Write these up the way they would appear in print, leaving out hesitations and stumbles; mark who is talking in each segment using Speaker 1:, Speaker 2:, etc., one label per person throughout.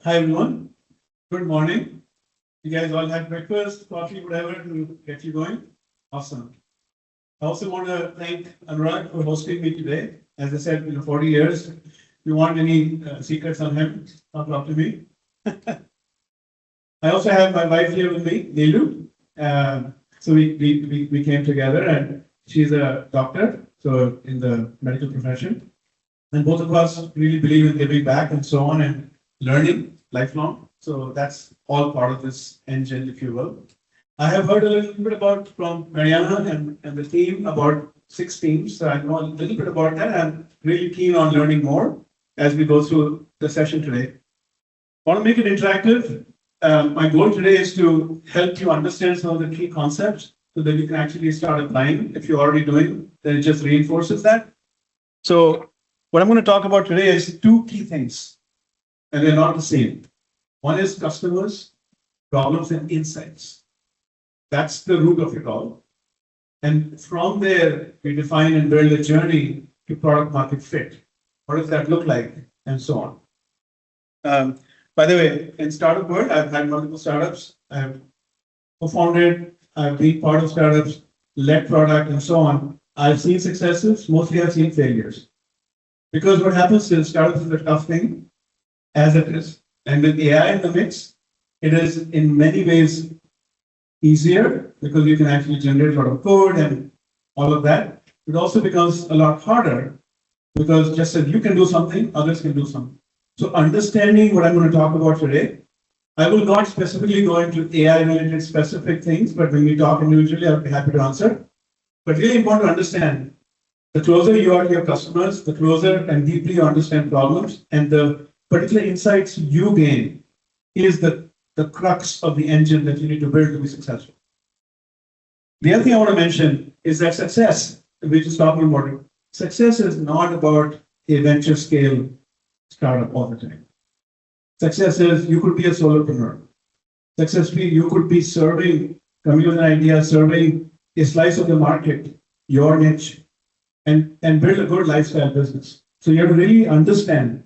Speaker 1: Hi everyone. Good morning. You guys all had breakfast, coffee, whatever to get you going? Awesome. I also want to thank Anurag for hosting me today. As I said, 40 years. If you want any secrets on him, come talk to me. I also have my wife here with me, Neelu. So we came together and she's a doctor, so in the medical profession. And both of us really believe in giving back and so on and learning lifelong. So that's all part of this engine, if you will. I have heard a little bit about from Mariana and the team about 6 teams. So I know a little bit about that. I'm really keen on learning more as we go through the session today. I want to make it interactive. My goal today is to help you understand some of the key concepts so that you can actually start applying. If you're already doing, then it just reinforces that. So what I'm going to talk about today is 2 key things, and they're not the same. One is customers, problems, and insights. That's the root of it all. And from there, we define and build a journey to product market fit. What does that look like? And so on. By the way, in startup world, I've had multiple startups. I've co-founded, I've been part of startups, led product, and so on. I've seen successes, mostly I've seen failures. Because what happens is startups is a tough thing, as it is. And with AI in the mix, it is in many ways easier because you can actually generate a lot of code and all of that. It also becomes a lot harder because just as you can do something, others can do something. So understanding what I'm going to talk about today, I will not specifically go into AI-related specific things, but when we talk individually, I'll be happy to answer. But really important to understand, the closer you are to your customers, the closer and deeply you understand problems, and the particular insights you gain is the crux of the engine that you need to build to be successful. The other thing I want to mention is that success, we're just talking about it, success is not about a venture scale startup all the time. Success is you could be a solopreneur. Success means you could be coming with an idea, serving a slice of the market, your niche, and build a good lifestyle business. So you have to really understand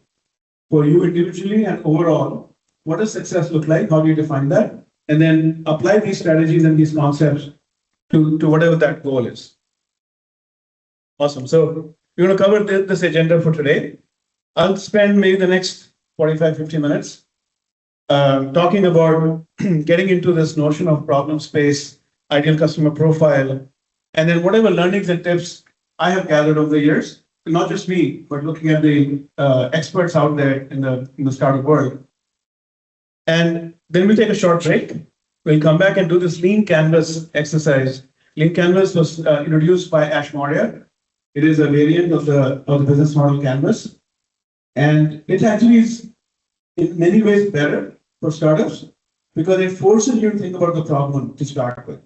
Speaker 1: for you individually and overall, what does success look like? How do you define that? And then apply these strategies and these concepts to whatever that goal is. Awesome. So we're going to cover this agenda for today. I'll spend maybe the next 45, 50 minutes talking about getting into this notion of problem space, ideal customer profile, and then whatever learnings and tips I have gathered over the years, not just me, but looking at the experts out there in the startup world. And then we'll take a short break. We'll come back and do this lean canvas exercise. Lean canvas was introduced by Ash Maurya. It is a variant of the business model canvas. And it actually is in many ways better for startups because it forces you to think about the problem to start with.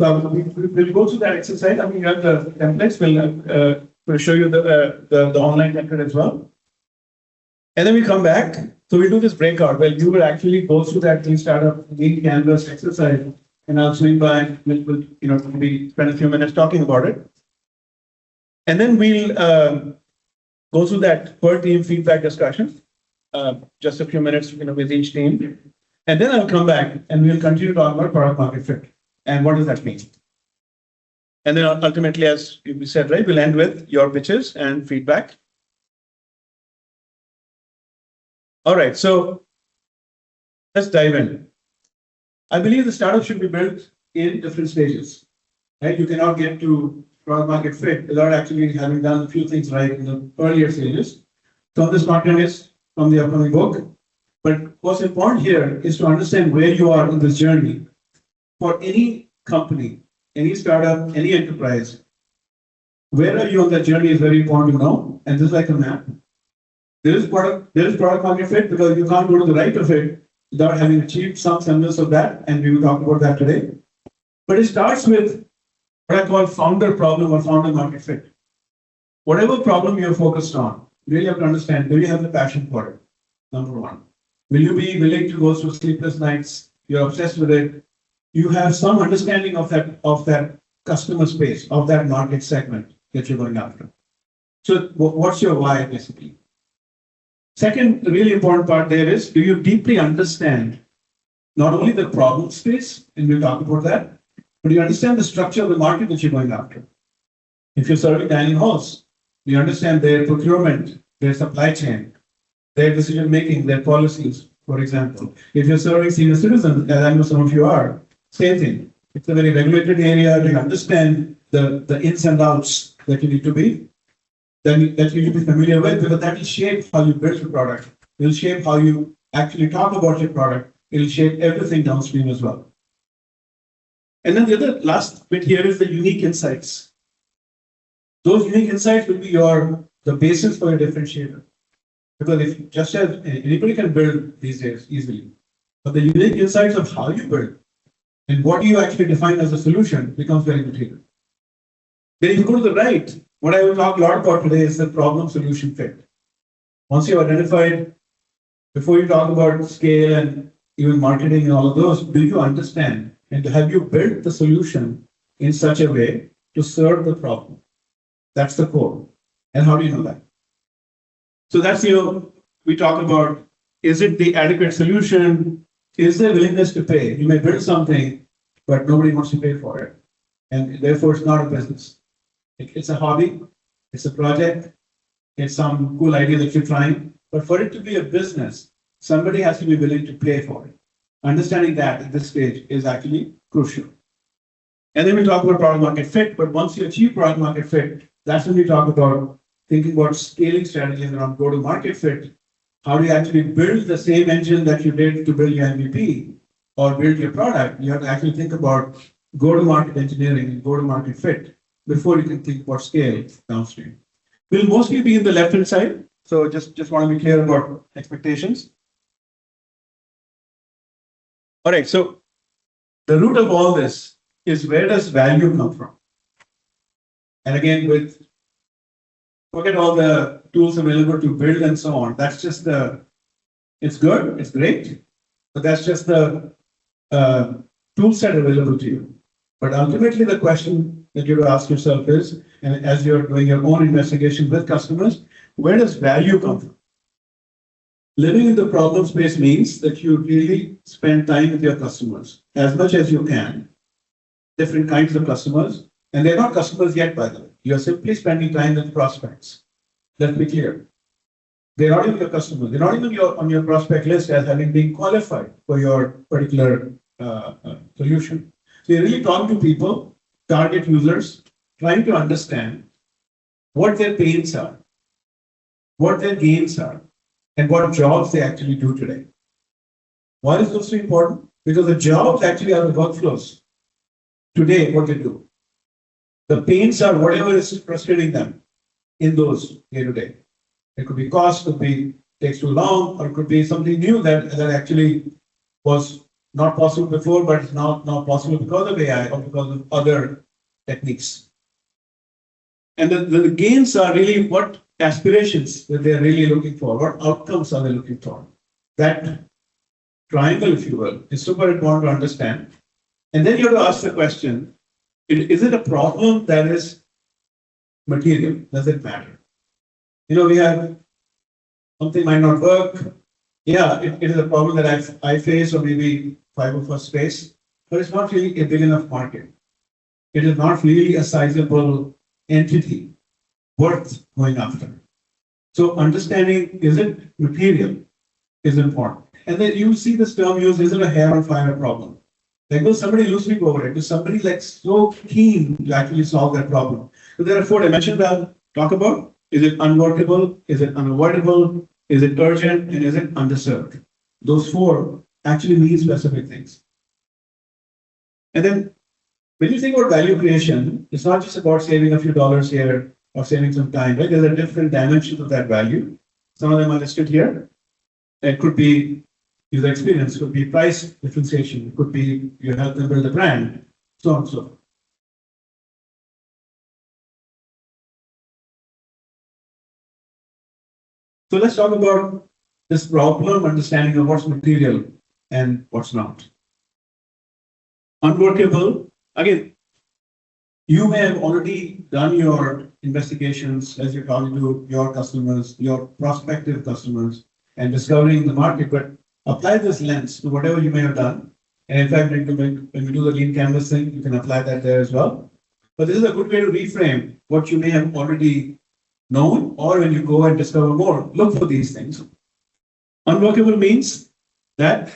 Speaker 1: So we'll go through that exercise. I mean, you have the templates. We'll show you the online template as well. And then we come back. So we do this breakout where you will actually go through that lean startup, lean canvas exercise, and I'll swing by. We'll maybe spend a few minutes talking about it. And then we'll go through that per team feedback discussion, just a few minutes with each team. And then I'll come back and we'll continue talking about product market fit. And what does that mean? And then ultimately, as we said, right, we'll end with your pitches and feedback. All right, so let's dive in. I believe the startup should be built in different stages. Right? You cannot get to product market fit without actually having done a few things right in the earlier stages. Some of this content is from the upcoming book. But what's important here is to understand where you are in this journey. For any company, any startup, any enterprise, where are you on that journey is very important to know. And this is like a map. There is product market fit because you can't go to the right of it without having achieved some semblance of that. And we will talk about that today. But it starts with what I call founder problem or founder market fit. Whatever problem you're focused on, you really have to understand, do you have the passion for it? Number one. Will you be willing to go through sleepless nights? You're obsessed with it. You have some understanding of that customer space, of that market segment that you're going after. So what's your why, basically? Second, really important part there is, do you deeply understand not only the problem space, and we'll talk about that, but you understand the structure of the market that you're going after. If you're serving dining halls, you understand their procurement, their supply chain, their decision making, their policies, for example. If you're serving senior citizens, as I know some of you are, same thing. It's a very regulated area. You understand the ins and outs that you need to be, that you need to be familiar with, because that will shape how you build your product. It will shape how you actually talk about your product. It will shape everything downstream as well. And then the other last bit here is the unique insights. Those unique insights will be the basis for your differentiator. Because if just as anybody can build these days easily, but the unique insights of how you build and what you actually define as a solution becomes very material. Then if you go to the right, what I will talk a lot about today is the problem solution fit. Once you've identified, before you talk about scale and even marketing and all of those, do you understand and have you built the solution in such a way to serve the problem? That's the core. And how do you know that? So that's, we talk about, is it the adequate solution? Is there willingness to pay? You may build something, but nobody wants to pay for it. And therefore, it's not a business. It's a hobby, it's a project, it's some cool idea that you're trying. But for it to be a business, somebody has to be willing to pay for it. Understanding that at this stage is actually crucial. And then we talk about product market fit, but once you achieve product market fit, that's when we talk about thinking about scaling strategies around go-to-market fit. How do you actually build the same engine that you did to build your MVP or build your product? You have to actually think about go-to-market engineering and go-to-market fit before you can think about scale downstream. We'll mostly be in the left-hand side, so just want to be clear about expectations. All right, so the root of all this is, where does value come from? And again, forget all the tools available to build and so on. That's just it's good, it's great, but that's just the tool set available to you. But ultimately, the question that you have to ask yourself is, and as you're doing your own investigation with customers, where does value come from? Living in the problem space means that you really spend time with your customers as much as you can, different kinds of customers, and they're not customers yet, by the way. You're simply spending time with prospects. Let's be clear. They're not even your customers. They're not even on your prospect list as having been qualified for your particular solution. So you're really talking to people, target users, trying to understand what their pains are, what their gains are, and what jobs they actually do today. Why is this so important? Because the jobs actually are the workflows. Today, what they do. The pains are whatever is frustrating them in those day to day. It could be cost, could be takes too long, or it could be something new that actually was not possible before, but it's now possible because of AI or because of other techniques. And the gains are really what aspirations that they're really looking for, what outcomes are they looking for. That triangle, if you will, is super important to understand. And then you have to ask the question, is it a problem that is material? Does it matter? We have something might not work. Yeah, it is a problem that I face, or maybe 5 of us face, but it's not really a big enough market. It is not really a sizable entity worth going after. So understanding, is it material, is important. And then you see this term used, is it a hair on fire problem? Like, will somebody lose sleep over it? Is somebody so keen to actually solve that problem? So there are 4 dimensions I'll talk about. Is it unworkable? Is it unavoidable? Is it urgent? And is it underserved? Those 4 actually mean specific things. And then when you think about value creation, it's not just about saving a few dollars here or saving some time, right? There's a different dimension of that value. Some of them are listed here. It could be user experience, could be price differentiation, it could be you help them build a brand, so on and so forth. So let's talk about this problem, understanding of what's material and what's not. Unworkable, again, you may have already done your investigations as you're talking to your customers, your prospective customers, and discovering the market, but apply this lens to whatever you may have done. And in fact, when we do the lean canvassing, you can apply that there as well. But this is a good way to reframe what you may have already known, or when you go and discover more, look for these things. Unworkable means that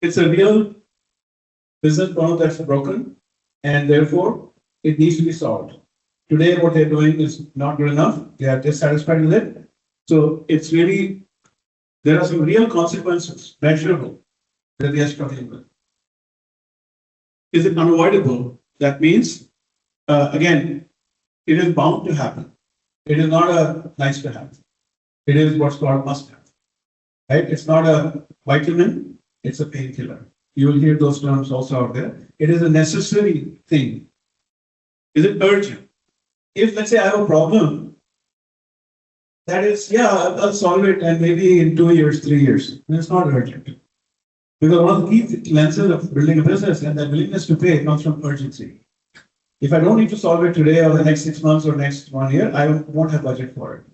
Speaker 1: it's a real business problem that's broken, and therefore it needs to be solved. Today, what they're doing is not good enough. They are dissatisfied with it. So it's really, there are some real consequences, measurable, that they are struggling with. Is it unavoidable? That means, again, it is bound to happen. It is not a nice to have. It is what's called must have. Right? It's not a vitamin, it's a painkiller. You will hear those terms also out there. It is a necessary thing. Is it urgent? If, let's say, I have a problem, that is, yeah, I'll solve it and maybe in 2 years, 3 years. And it's not urgent. Because one of the key lenses of building a business and the willingness to pay comes from urgency. If I don't need to solve it today or the next 6 months or next 1 year, I won't have budget for it.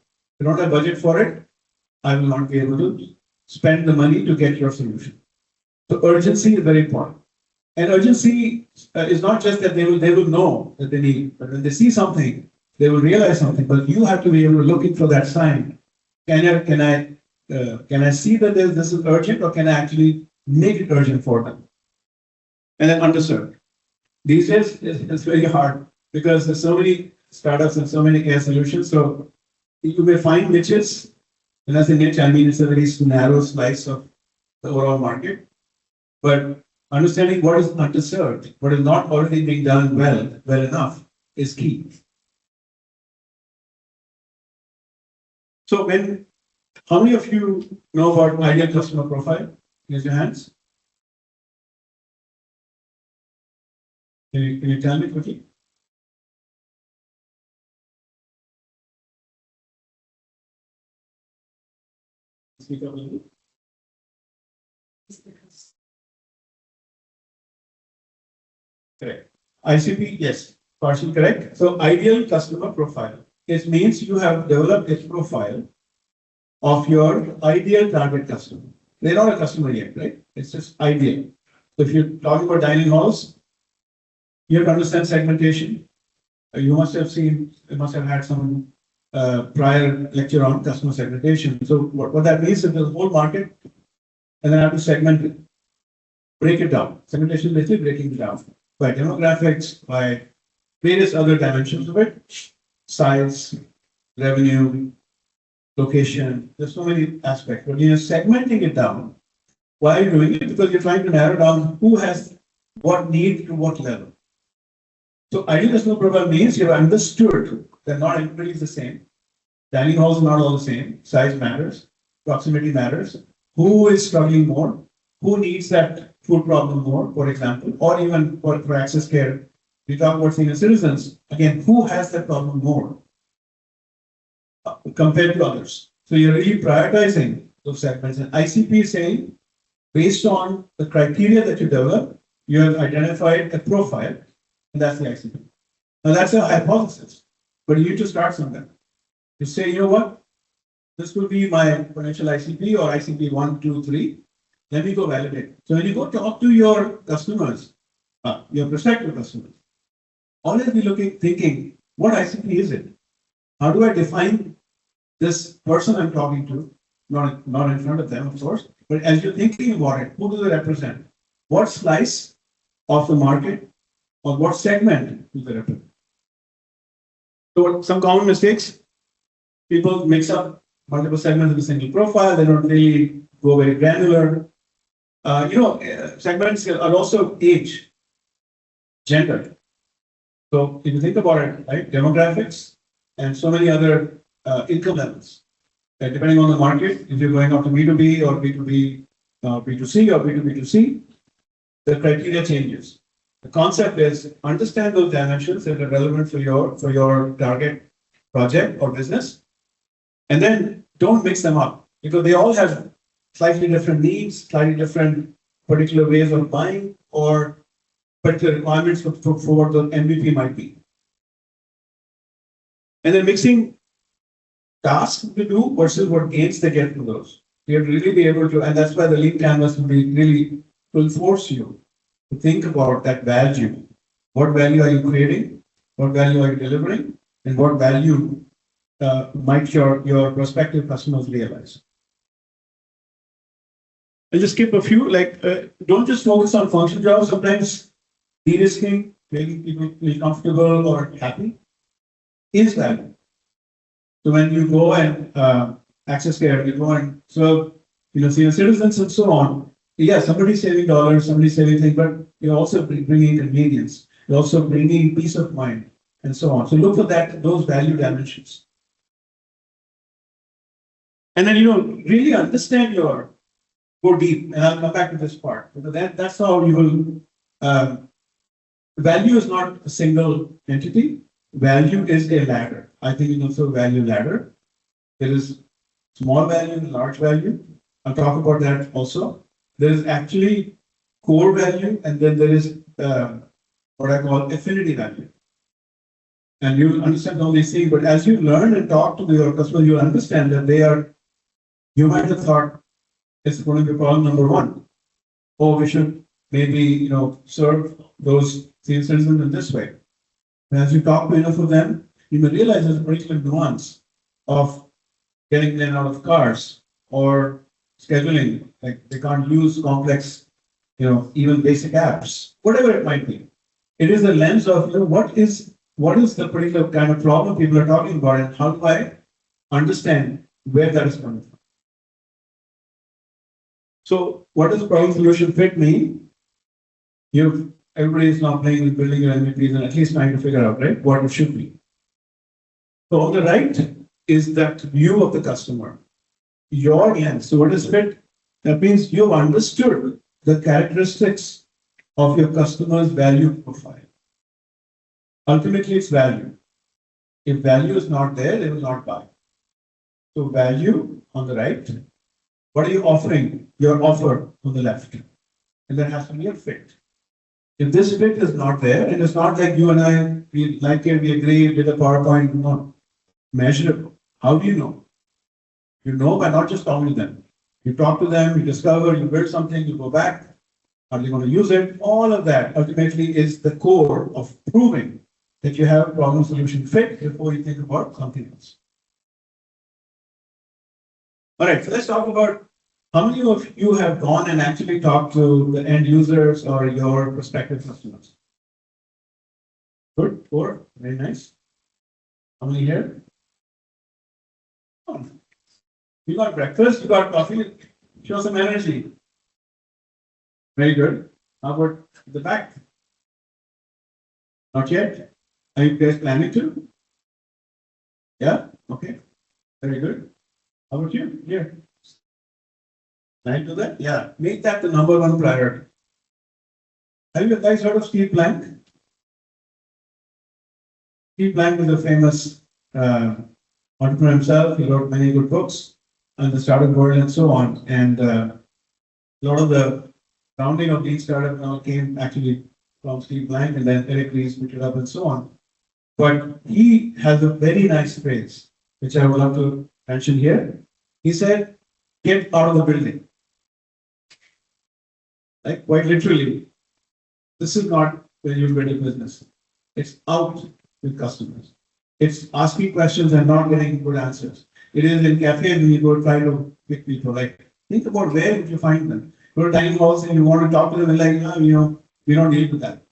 Speaker 1: If I don't have budget for it, I will not be able to spend the money to get your solution. So urgency is very important. And urgency is not just that they will know that they need, but when they see something, they will realize something. But you have to be able to look for that sign. Can I see that this is urgent, or can I actually make it urgent for them? And then underserved. These days it's very hard because there's so many startups and so many AI solutions. So you may find niches. When I say niche, I mean it's a very narrow slice of the overall market. But understanding what is underserved, what is not already being done well enough, is key. So how many of you know about ideal customer profile? Raise your hands. Can you tell me quickly? Speak up a little. Correct. ICP, yes, partially correct. So ideal customer profile. It means you have developed a profile of your ideal target customer. They're not a customer yet, right? It's just ideal. So if you're talking about dining halls, you have to understand segmentation. You must have had some prior lecture on customer segmentation. So what that means is there's a whole market, and then I have to segment it, break it down. Segmentation is basically breaking it down by demographics, by various other dimensions of it, size, revenue, location. There's so many aspects. But you're segmenting it down. Why are you doing it? Because you're trying to narrow down who has what need to what level. So ideal customer profile means you've understood that not everybody is the same. Dining halls are not all the same. Size matters. Proximity matters. Who is struggling more? Who needs that food problem more, for example, or even for access care? We talk about senior citizens. Again, who has that problem more compared to others? So you're really prioritizing those segments. And ICP is saying, based on the criteria that you develop, you have identified a profile, and that's the ICP. Now that's a hypothesis, but you need to start somewhere. You say, you know what? This will be my potential ICP or ICP 1, 2, 3. Let me go validate. So when you go talk to your customers, your prospective customers, always be thinking, what ICP is it? How do I define this person I'm talking to? Not in front of them, of course, but as you're thinking about it, who do they represent? What slice of the market or what segment do they represent? So some common mistakes, people mix up multiple segments in a single profile. They don't really go very granular. Segments are also age, gender. So if you think about it, right, demographics and so many other income levels, depending on the market, if you're going after B2B or B2B, B2C or B2B2C, the criteria changes. The concept is understand those dimensions that are relevant for your target project or business, and then don't mix them up because they all have slightly different needs, slightly different particular ways of buying, or particular requirements for what the MVP might be. And then mixing tasks to do versus what gains they get from those. You have to really be able to, and that's why the lean canvas will force you to think about that value. What value are you creating? What value are you delivering? And what value might your prospective customers realize? I'll just skip a few, like, don't just focus on function jobs. Sometimes de-risking, making people feel comfortable or happy is value. So when you go and access care, you go and serve, senior citizens and so on. Yeah, somebody's saving dollars, somebody's saving things, but you're also bringing convenience. You're also bringing peace of mind and so on. So look for those value dimensions. And then, really understand go deep. And I'll come back to this part. Because that's how you will, value is not a single entity. Value is a ladder. I think it's also a value ladder. There is small value and large value. I'll talk about that also. There is actually core value, and then there is what I call affinity value. And you'll understand all these things, but as you learn and talk to your customers, you'll understand that you might have thought it's going to be problem number one. Or we should maybe, serve those senior citizens in this way. And as you talk to enough of them, you may realize there's a particular nuance of getting them out of cars or scheduling, like they can't use complex, even basic apps, whatever it might be. It is a lens of, what is the particular kind of problem people are talking about, and how do I understand where that is coming from? So, what does problem solution fit mean? Everybody is now playing with building your MVPs and at least trying to figure out, right, what it should be. So, on the right is that view of the customer. Your lens. So, what is fit? That means you've understood the characteristics of your customer's value profile. Ultimately, it's value. If value is not there, they will not buy. So, value on the right. What are you offering? Your offer on the left. And there has to be a fit. If this fit is not there, and it's not like you and I, we like it, we agree with the PowerPoint, not measurable. How do you know? You know by not just talking to them. You talk to them, you discover, you build something, you go back. Are they going to use it? All of that ultimately is the core of proving that you have problem solution fit before you think about something else. All right, so let's talk about how many of you have gone and actually talked to the end users or your prospective customers? Good, 4, very nice. How many here? Oh, you got breakfast, you got coffee, show some energy. Very good. How about the back? Not yet. Are you guys planning to? Yeah? Okay. Very good. How about you? Here. Can I do that? Yeah. Make that the number one priority. Have you guys heard of Steve Blank? Steve Blank is a famous entrepreneur himself. He wrote many good books on the startup world and so on. And a lot of the founding of Lean Startup now came actually from Steve Blank, and then Eric Ries picked it up and so on. But he has a very nice phrase, which I would love to mention here. He said, get out of the building. Like, quite literally, this is not where you build a business. It's out with customers. It's asking questions and not getting good answers. It is in cafes when you go try to pick people. Like, think about where would you find them. Go to dining halls and you want to talk to them and like, we don't deal with that.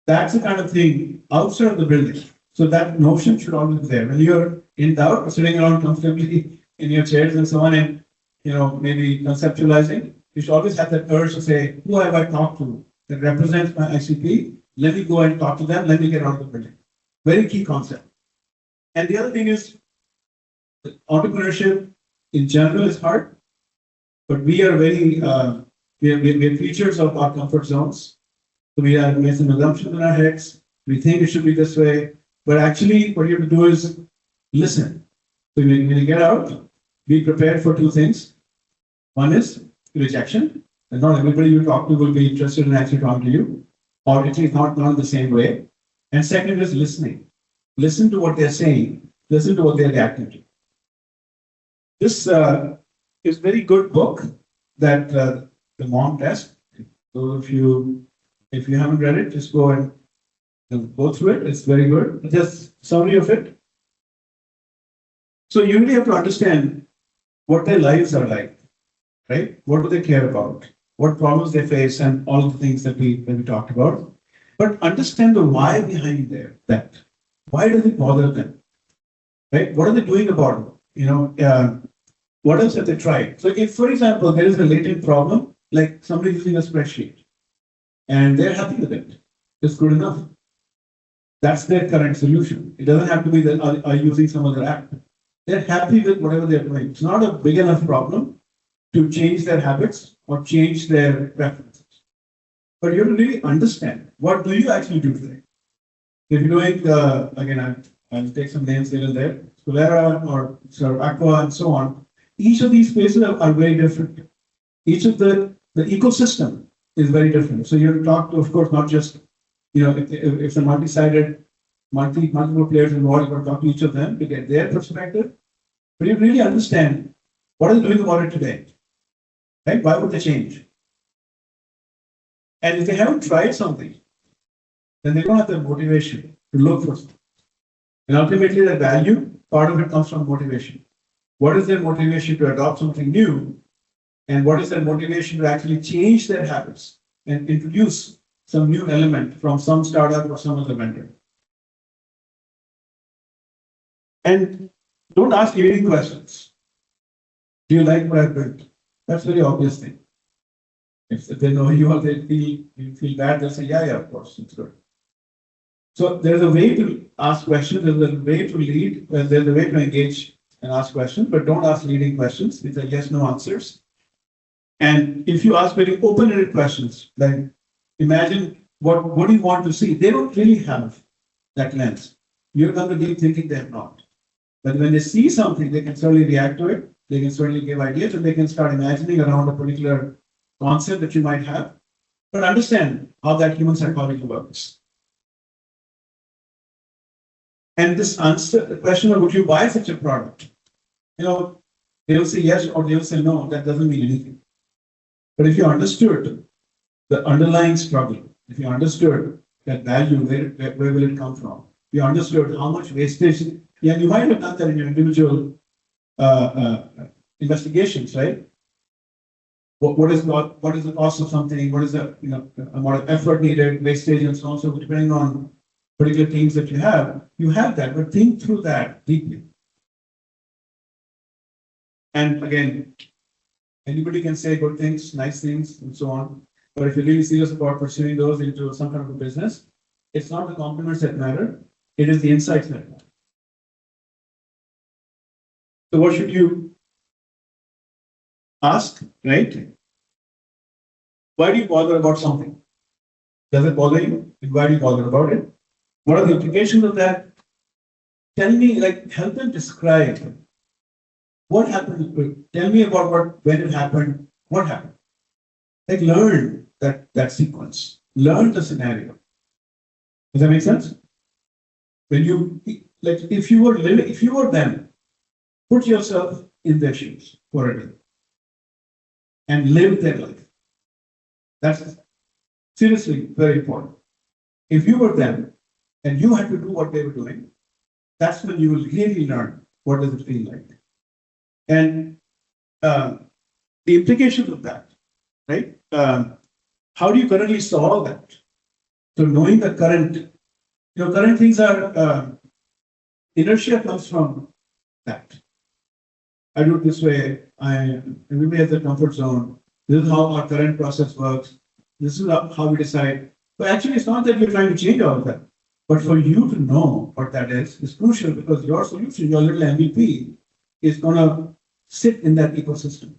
Speaker 1: That's the kind of thing outside of the building. So that notion should always be there. When you're in doubt, sitting around comfortably in your chairs and so on, and maybe conceptualizing, you should always have that urge to say, who have I talked to that represents my ICP? Let me go and talk to them. Let me get out of the building. Very key concept. And the other thing is, entrepreneurship in general is hard, but we are very, we are creatures of our comfort zones. So we have made some assumptions in our heads. We think it should be this way, but actually what you have to do is listen. So when you get out, be prepared for two things. One is rejection, and not everybody you talk to will be interested in actually talking to you, or at least not in the same way. And second is listening. listen to what they're saying, listen to what they're reacting to. This is very good book that the mom test. So if you haven't read it, just go and go through it. It's very good. Just summary of it. So you really have to understand what their lives are like, right? What do they care about? What problems they face, and all of the things that we talked about. But understand the why behind that. Why does it bother them? Right? What are they doing about it? What else have they tried? So if, for example, there is a latent problem, like somebody using a spreadsheet, and they're happy with it, it's good enough. That's their current solution. It doesn't have to be that are using some other app. They're happy with whatever they're doing. It's not a big enough problem to change their habits or change their preferences. But you have to really understand, what do you actually do today? If you're doing, again, I'll take some names here and there, Solera or Aqua and so on. Each of these spaces are very different. Each of the ecosystem is very different. So you have to talk to, of course, not just, if it's a multi-sided, multiple players involved, you have to talk to each of them to get their perspective. But you really understand what are they doing about it today, right? Why would they change? And if they haven't tried something, then they don't have the motivation to look for something. And ultimately, the value, part of it comes from motivation. What is their motivation to adopt something new? And what is their motivation to actually change their habits and introduce some new element from some startup or some other vendor? And don't ask leading questions. Do you like what I've built? That's a very obvious thing. If they know you or they feel bad, they'll say, yeah, of course, it's good. So there's a way to ask questions, there's a way to lead, there's a way to engage and ask questions, but don't ask leading questions. These are yes, no answers. And if you ask very open-ended questions, like imagine what do you want to see? They don't really have that lens. You're going to be thinking they're not. But when they see something, they can certainly react to it. They can certainly give ideas, and they can start imagining around a particular concept that you might have. But understand how that human psychology works. And this answer, the question of would you buy such a product? They'll say yes or they'll say no. That doesn't mean anything. But if you understood the underlying struggle, if you understood that value, where will it come from? You understood how much wastage, and you might have done that in your individual investigations, right? What is the cost of something? What is the amount of effort needed, wastage, and so on. So depending on particular teams that you have that. But think through that deeply. And again, anybody can say good things, nice things, and so on. But if you're really serious about pursuing those into some kind of a business, it's not the compliments that matter. It is the insights that matter. So what should you ask, right? Why do you bother about something? Does it bother you? Why do you bother about it? What are the implications of that? Tell me, help them describe what happened. Tell me about when it happened, what happened. Learn that sequence. Learn the scenario. Does that make sense? When you if you were them, put yourself in their shoes for a day and live their life. That's seriously very important. If you were them and you had to do what they were doing, that's when you will really learn what does it feel like. And the implications of that, right? How do you currently solve that? So knowing the current things are, inertia comes from that. I do it this way. Everybody has a comfort zone. This is how our current process works. This is how we decide. But actually, it's not that we're trying to change all of that. But for you to know what that is crucial, because your solution, your little MVP, is going to sit in that ecosystem.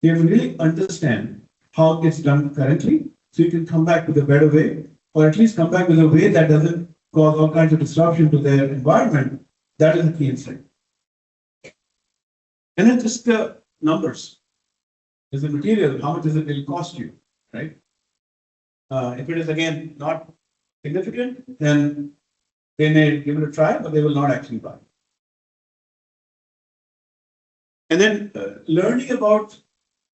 Speaker 1: You have to really understand how it's done currently, so you can come back with a better way, or at least come back with a way that doesn't cause all kinds of disruption to their environment. That is the key insight. And then just the numbers. Is the material, how much does it will cost you, right? If it is, again, not significant, then They may give it a try, but they will not actually buy. And then learning about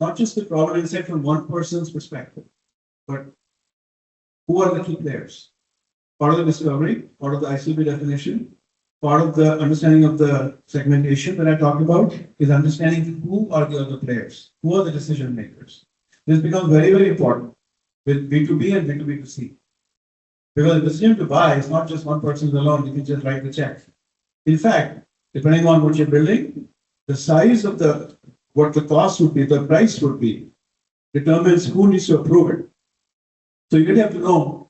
Speaker 1: not just the problem insight from one person's perspective, but who are the key players? Part of the discovery, part of the ICP definition, part of the understanding of the segmentation that I talked about is understanding who are the other players, who are the decision makers. This becomes very, very important with B2B and B2B2C. Because the decision to buy is not just one person alone, you can just write the check. In fact, depending on what you're building, the size of what the cost would be, the price would be, determines who needs to approve it. So you really have to know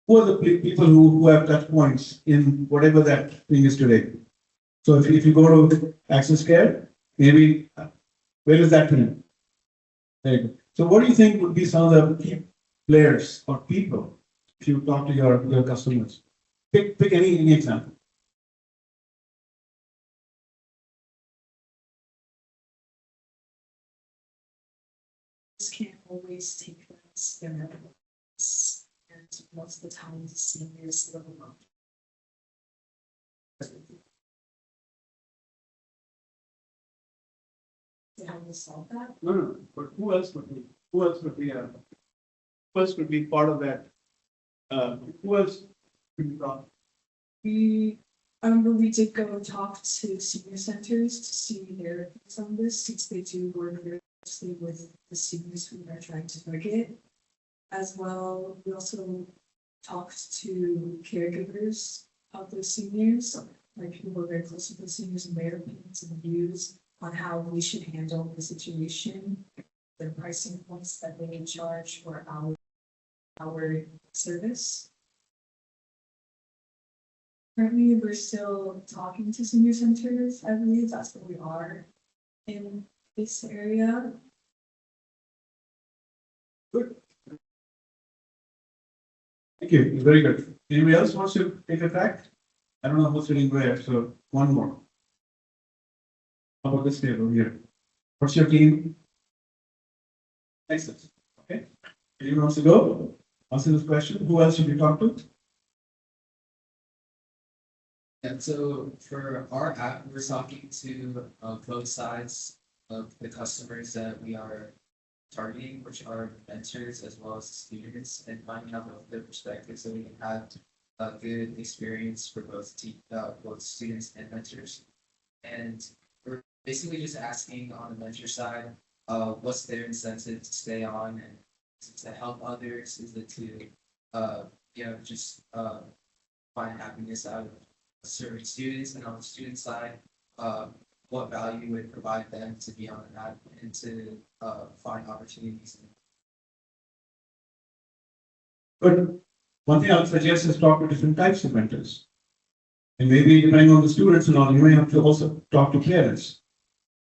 Speaker 1: who are the people who have touch points in whatever that thing is today. So if you go to Access Care, maybe where is that thing? There you go. So what do you think would be some of the key players or people if you talk to your customers? Pick any example.
Speaker 2: Can't always take place in their lives, and most of the time the seniors live alone. So how do you solve that?
Speaker 1: No. But who else would be? Who else would be part of that? Who else could be brought?
Speaker 2: I remember we did go talk to senior centers to see their views on this, since they do work very closely with the seniors who are trying to target. As well, we also talked to caregivers of those seniors, like people who are very close to the seniors and their opinions and views on how we should handle the situation, the pricing points that they charge for our service. Currently, we're still talking to senior centers. I believe that's what we are in this area.
Speaker 1: Good. Thank you. Very good. Anybody else wants to take a crack? I don't know who's sitting where, so one more. How about this table here? What's your team? Excellent. Okay. Anyone wants to go? Answer this question. Who else should we talk to?
Speaker 3: And so for our app, we're talking to both sides of the customers that we are targeting, which are mentors as well as students, and finding out their perspectives so we can have a good experience for both students and mentors. And we're basically just asking on the mentor side, what's their incentive to stay on, and is it to help others? Is it to just find happiness out of serving students? And on the student side, what value would provide them to be on an app and to find opportunities.
Speaker 1: But one thing I would suggest is talk to different types of mentors. And maybe depending on the students and all, you may have to also talk to parents.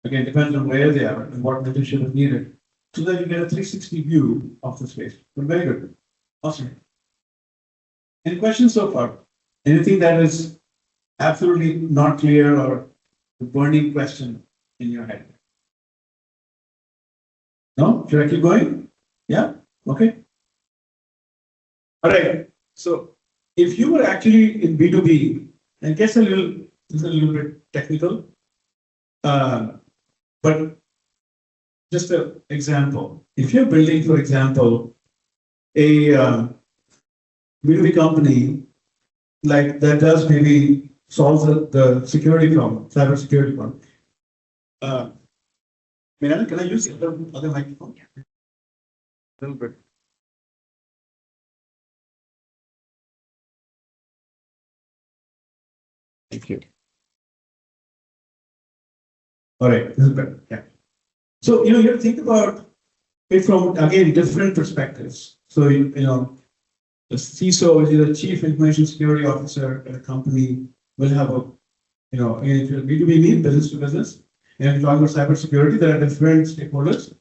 Speaker 1: Again, depends on where they are and what mentorship is needed. So that you get a 360 view of the space. But very good. Awesome. Any questions so far? Anything that is absolutely not clear or a burning question in your head? No? Should I keep going? Yeah? Okay. All right. So if you were actually in B2B, I guess it's a little bit technical, but just an example. If you're building, for example, a B2B company like that does maybe solves the security problem, cyber security problem. Meena, can I use the other microphone? A little bit. Thank you. All right, this is better. Yeah. So you have to think about it from again different perspectives. So the CISO, which is the Chief Information Security Officer at a company, will have a again, if you're B2B mean business to business, and if you're talking about cybersecurity, there are different stakeholders.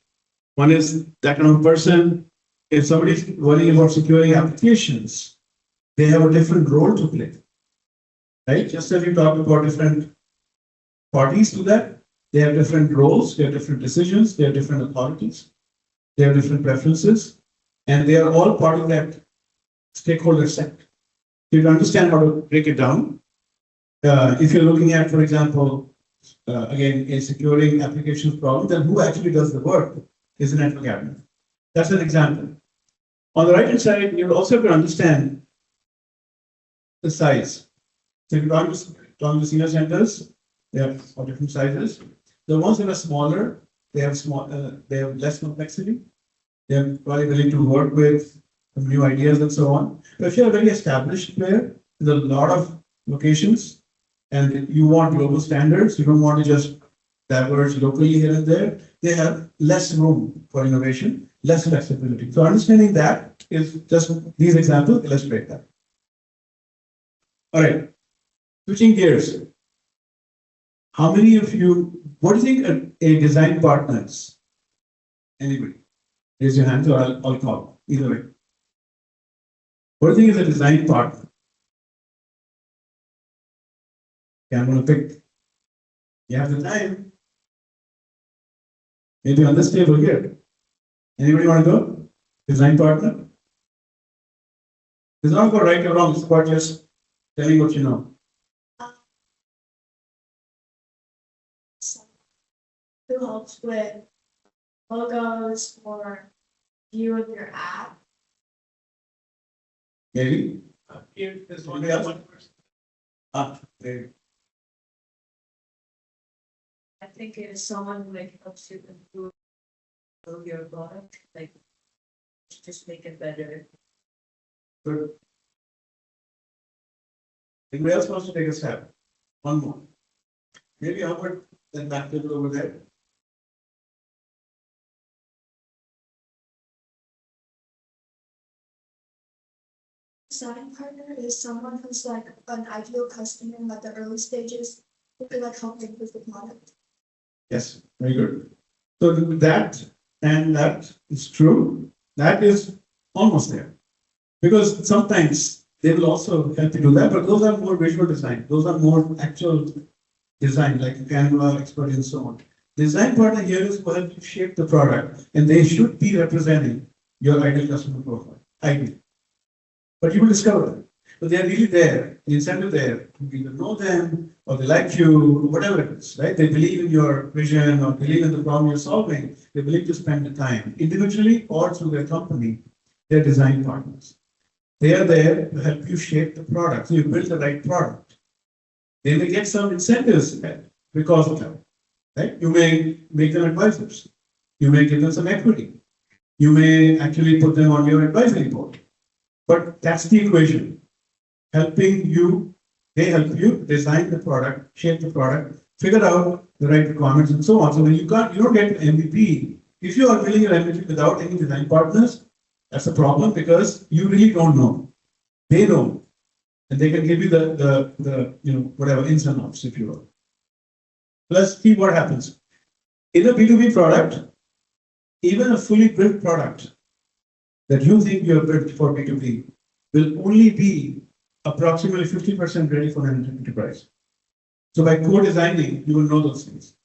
Speaker 1: One is that kind of person. If somebody's worrying about securing applications, they have a different role to play. Right? Just as you talked about different parties to that, they have different roles, they have different decisions, they have different authorities, they have different preferences, and they are all part of that stakeholder set. You understand how to break it down. If you're looking at, for example, again, a securing applications problem, then who actually does the work is the network admin. That's an example. On the right hand side, you also have to understand the size. So if you're talking to senior centers, they have all different sizes. The ones that are smaller, they have less complexity. They're probably willing to work with some new ideas and so on. But if you're a very established player with a lot of locations and you want global standards, you don't want to just diverge locally here and there, they have less room for innovation, less flexibility. So understanding that is just these examples illustrate that. All right, switching gears. How many of you, what do you think a design partner is? Anybody? Raise your hand or I'll call. Either way. What do you think is a design partner? Okay, I'm going to pick. You have the time. Maybe on this table here. Anybody want to go? Design partner? It's not about right or wrong, it's about just telling what you know.
Speaker 4: Who helps with logos or view of your app?
Speaker 1: Maybe. Here, there's only one person. There.
Speaker 2: I think it is someone who like helps you improve your product, like just make it better.
Speaker 1: Good. Anybody else wants to take a step? One more. Maybe Albert, then back table over there.
Speaker 4: Design partner is someone who's like an ideal customer in like the early stages who can like help improve the product.
Speaker 1: Yes, very good. So that and that is true. That is almost there. Because sometimes they will also help you do that, but those are more visual design. Those are more actual design, like Canva, expert, and so on. Design partner here is to help you shape the product, and they should be representing your ideal customer profile. Ideal. But you will discover them. But they are really there, the incentive there. You either know them or they like you, whatever it is, right? They believe in your vision or believe in the problem you're solving. They believe to spend the time individually or through their company. They're design partners. They are there to help you shape the product. So you build the right product. They may get some incentives because of that. Right? You may make them advisors. You may give them some equity. You may actually put them on your advisory board. But that's the equation. Helping you, they help you design the product, shape the product, figure out the right requirements and so on. So when you don't get an MVP, if you are building your MVP without any design partners, that's a problem because you really don't know. They know. And they can give you the whatever ins and outs, if you will. Let's see what happens. In a B2B product, even a fully built product that you think you have built for B2B will only be approximately 50% ready for an enterprise. So by co-designing, you will know those things.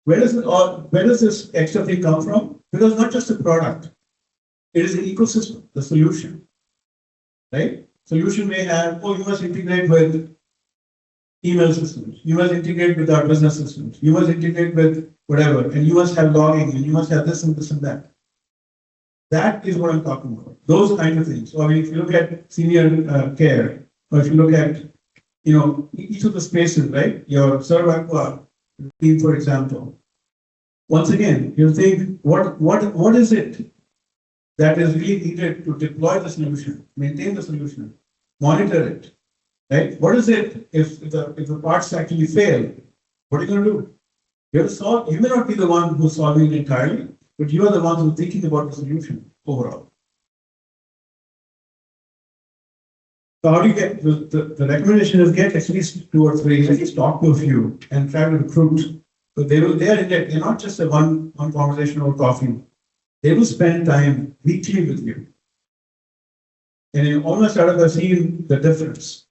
Speaker 1: Where does this extra thing come from? Because not just a product, it is an ecosystem, the solution, right? Solution may have, you must integrate with email systems, you must integrate with our business systems, you must integrate with whatever, and you must have logging, and you must have this and this and that. That is what I'm talking about. Those kind of things. So I mean, if you look at senior care, or if you look at, each of the spaces, right? Your Serve Aqua team, for example. Once again, you think, what is it that is really needed to deploy the solution, maintain the solution, monitor it, right? What is it if the parts actually fail? What are you going to do? You have to solve. You may not be the one who's solving it entirely, but you are the ones who are thinking about the solution overall. So how do you get the recommendation is get at least 2 or 3, at least talk to a few and try to recruit. So they're in it. They're not just a one conversation over coffee. They will spend time weekly with you. And you almost out of the seen the difference.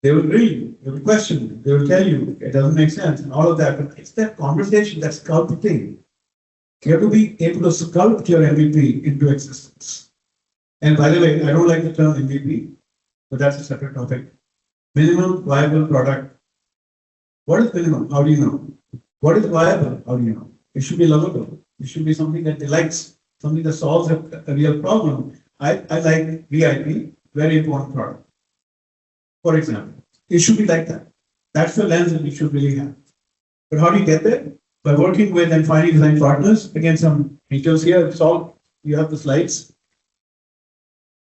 Speaker 1: They will grill you, they will question you, they will tell you it doesn't make sense and all of that. But it's that conversation, that sculpting. You have to be able to sculpt your MVP into existence. And by the way, I don't like the term MVP. but that's a separate topic. Minimum viable product. What is minimum? How do you know? What is viable? How do you know? It should be lovable. It should be something that delights, something that solves a real problem. I like VIP, very important product. For example, it should be like that. That's the lens that we should really have. But how do you get there? By working with and finding design partners. Again, some details here. It's all, you have the slides.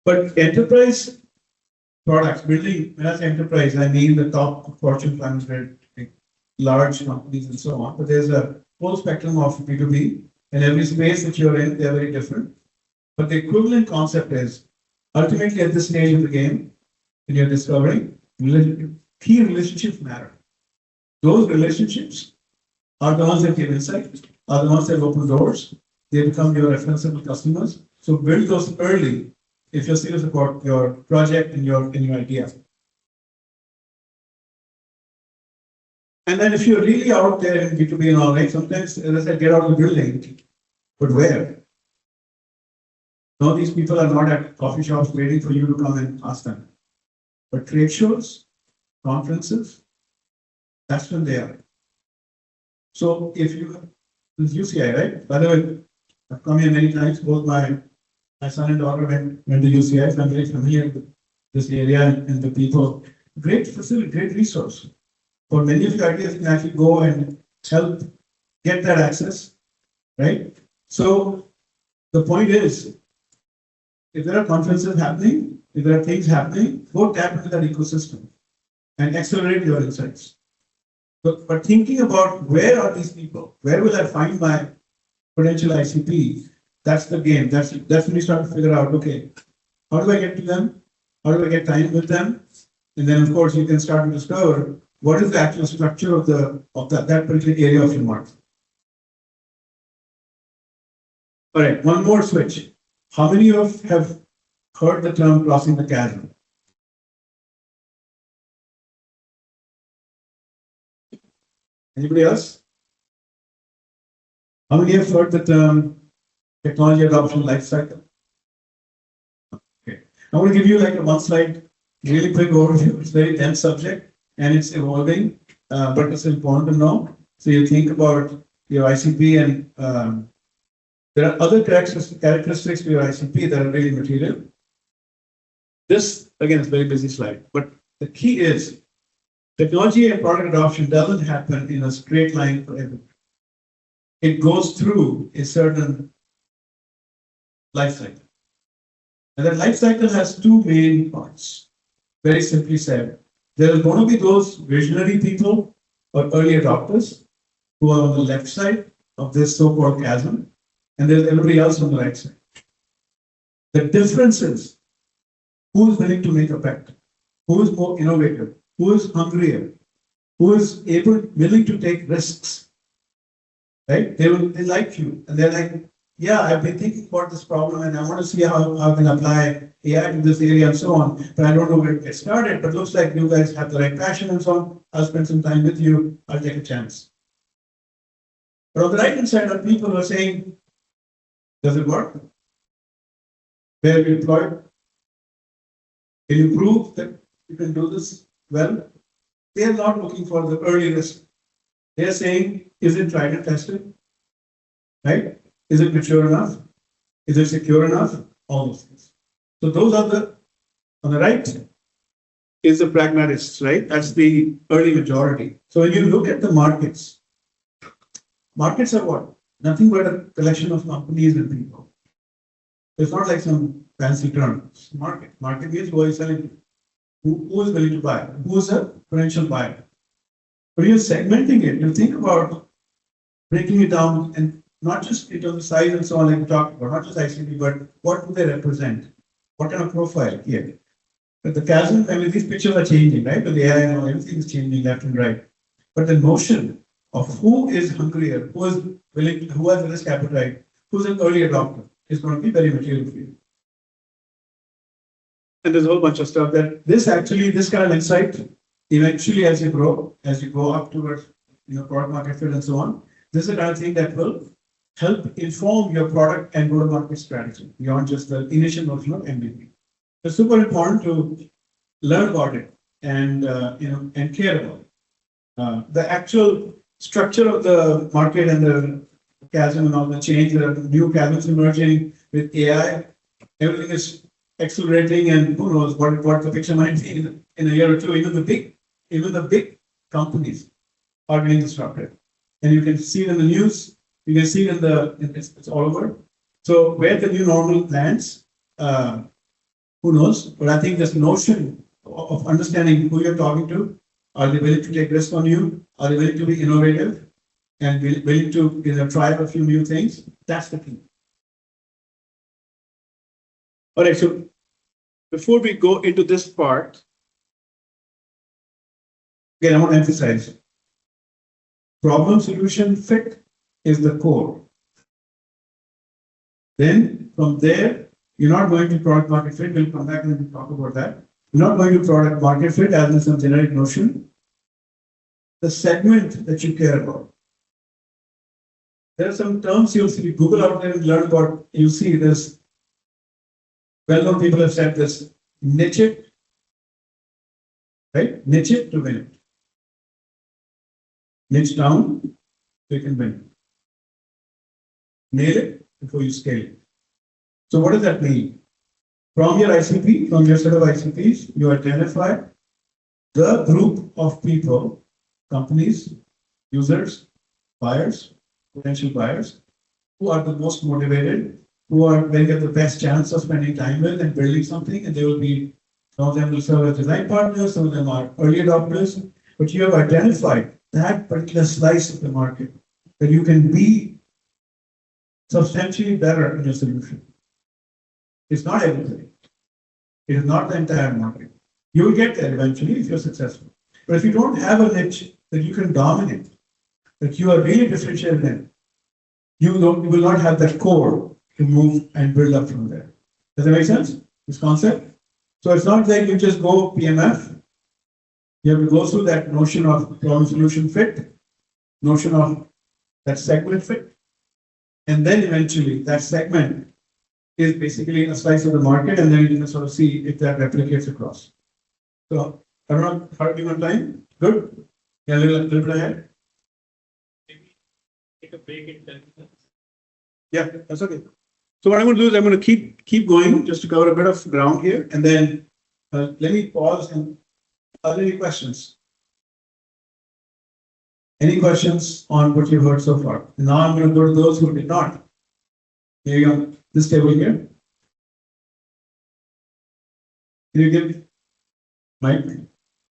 Speaker 1: But enterprise products, building, when I say enterprise, I mean the top Fortune 500, large companies and so on. But there's a whole spectrum of B2B, and every space that you're in, they're very different. But the equivalent concept is ultimately at this stage of the game, when you're discovering, key relationships matter. Those relationships are the ones that give insight, are the ones that open doors. They become your referenceable customers. So build those early if you're serious about your project and your idea. And then if you're really out there in B2B and all, right, sometimes, as I said, get out of the building, but where? No, these people are not at coffee shops waiting for you to come and ask them. But trade shows, conferences, that's when they are. So if you, this UCI, right? By the way, I've come here many times, both my son and daughter went to UCI, so I'm very familiar with this area and the people. Great facility, great resource. For many of your ideas, you can actually go and help get that access, right? So the point is, if there are conferences happening, if there are things happening, go tap into that ecosystem and accelerate your insights. But thinking about where are these people? Where will I find my potential ICP? That's the game. That's when you start to figure out, okay, how do I get to them? How do I get time with them? And then, of course, you can start to discover what is the actual structure of that particular area of your market. All right, one more switch. How many of you have heard the term crossing the chasm? Anybody else? How many have heard the term technology adoption life cycle? Okay, I want to give you like a one slide, really quick overview. It's a very dense subject and it's evolving, but it's important to know. So you think about your ICP and there are other characteristics to your ICP that are really material. This, again, is a very busy slide, but the key is technology and product adoption doesn't happen in a straight line forever. It goes through a certain life cycle. And that life cycle has two main parts. Very simply said, there are going to be those visionary people or early adopters who are on the left side of this so-called chasm, and there's everybody else on the right side. The difference is who is willing to make a bet, who is more innovative, who is hungrier, who is willing to take risks. Right? They like you, and they're like, yeah, I've been thinking about this problem, and I want to see how I can apply AI to this area and so on. But I don't know where to get started. But looks like you guys have the right passion and so on. I'll spend some time with you. I'll take a chance. But on the right hand side are people who are saying, does it work? Where are you employed? Can you prove that you can do this well? They are not looking for the early risk. They are saying, is it tried and tested? Right? Is it mature enough? Is it secure enough? All those things. So those are on the right is the pragmatists, right? That's the early majority. So when you look at the markets are what? Nothing but a collection of companies and people. It's not like some fancy term. It's market. Market means who is selling to. Who is willing to buy? Who is a potential buyer? But you're segmenting it. You think about breaking it down and not just in terms of size and so on, like we talked about, not just ICT, but what do they represent? What kind of profile here? But the chasm, I mean, these pictures are changing, right? With AI and all, everything is changing left and right. But the notion of who is hungrier, who is willing, who has a risk appetite, who's an early adopter is going to be very material for you. And there's a whole bunch of stuff that this kind of insight, eventually as you go up towards product market fit and so on, this is the kind of thing that will help inform your product and go-to-market strategy beyond just the initial notion of MVP. It's super important to learn about it and and care about it. The actual structure of the market and the chasm and all the change, there are new chasms emerging with AI. Everything is accelerating, and who knows what the picture might be in a year or two. Even the big companies are getting disrupted, and you can see it in the news. You can see it it's all over. So where the new normal lands, who knows? But I think this notion of understanding who you're talking to, are they willing to take risk on you? Are they willing to be innovative and willing to try a few new things? That's the key. All right. So before we go into this part, again, I want to emphasize problem solution fit is the core. Then from there, you're not going to product market fit. We'll come back and talk about that. You're not going to product market fit as in some generic notion. The segment that you care about. There are some terms you'll see. Google out there and learn about. You see this. Well-known people have said this. Niche it, right? Niche it to win it. Niche down, so you can win. Nail it before you scale it. So what does that mean? From your ICP, from your set of ICPs, you identify the group of people, companies, users, buyers, potential buyers, who are the most motivated, who are going to get the best chance of spending time with and building something, and they will be, some of them will serve as design partners, some of them are early adopters, but you have identified that particular slice of the market that you can be substantially better in your solution. It's not everything. It is not the entire market. You will get there eventually if you're successful. But if you don't have a niche that you can dominate, that you are really differentiated in, you will not have that core to move and build up from there. Does that make sense? This concept? So it's not like you just go PMF. You have to go through that notion of problem solution fit, notion of that segment fit, and then eventually that segment is basically a slice of the market, and then you can sort of see if that replicates across. So I don't know how do you want time? Good? Yeah, a little bit ahead.
Speaker 5: Maybe take a break in 10 minutes.
Speaker 1: Yeah, that's okay. So what I'm going to do is I'm going to keep going just to cover a bit of ground here, and then let me pause. And are there any questions? Any questions on what you've heard so far? And now I'm going to go to those who did not. Here you go. This table here. Can you give Mike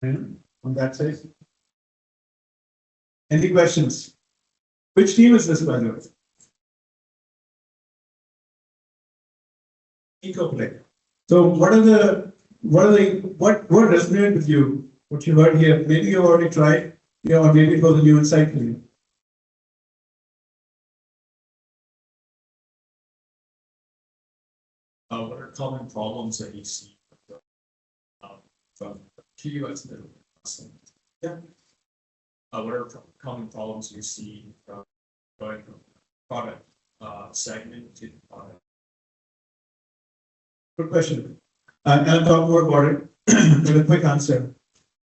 Speaker 1: on that side? Any questions? Which team is this, by the way? Eco-play. So what resonated with you? What you heard here? Maybe you've already tried, or maybe it was a new insight for you.
Speaker 5: What are common problems that you see from TUS that
Speaker 1: Yeah.
Speaker 5: What are common problems you see from going from product segment to product?
Speaker 1: Good question. And I'll talk more about it with a quick answer.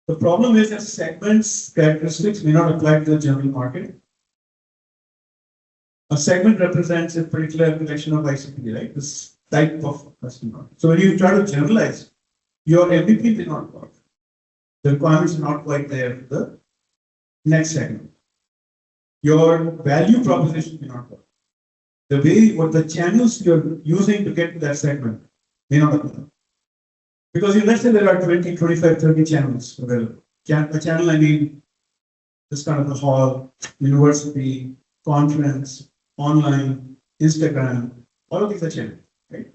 Speaker 1: The problem is that segments characteristics may not apply to the general market. A segment represents a particular collection of ICP, right? This type of customer. So when you try to generalize, your MVP may not work. The requirements are not quite there for the next segment. Your value proposition may not work. The way, what the channels you're using to get to that segment may not apply. Because let's say there are 20, 25, 30 channels available. A channel, I mean, this kind of the hall, university, conference, online, Instagram, all of these are channels, right?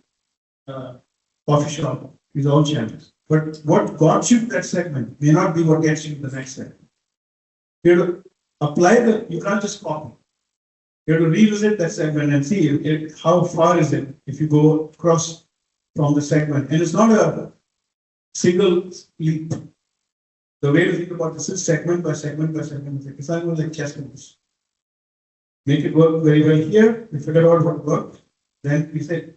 Speaker 1: Coffee shop, these are all channels. But what got you to that segment may not be what gets you to the next segment. You have to apply you can't just copy. You have to revisit that segment and see how far is it if you go across from the segment. And it's not a single leap. The way to think about this is segment by segment by segment. It's not like chess moves. Make it work very well here. We figure out what worked. Then we say,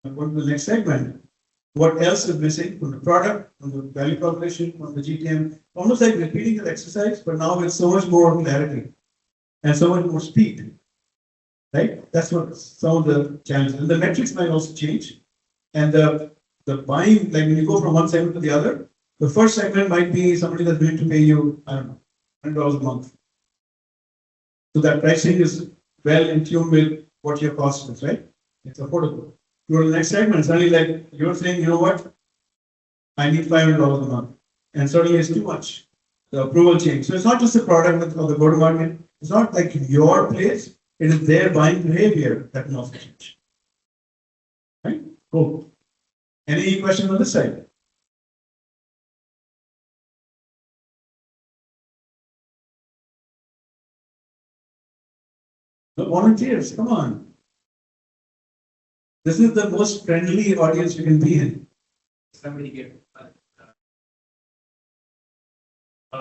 Speaker 1: I'm going to the next segment. what else is missing from the product, from the value proposition, from the GTM, almost like repeating the exercise, but now with so much more clarity and so much more speed, right? That's what some of the challenges. And the metrics might also change. And the buying, like when you go from one segment to the other, the first segment might be somebody that's willing to pay you, I don't know, $100 a month. So that pricing is well in tune with what your cost is, right? It's affordable. You go to the next segment, suddenly like you're saying, you know what? I need $500 a month. And suddenly it's too much. The approval change. So it's not just the product or the go-to-market. It's not like your place. It is their buying behavior that can also change. Right? Cool. Any questions on this side? No volunteers, come on. This is the most friendly audience you can be in.
Speaker 5: Somebody get.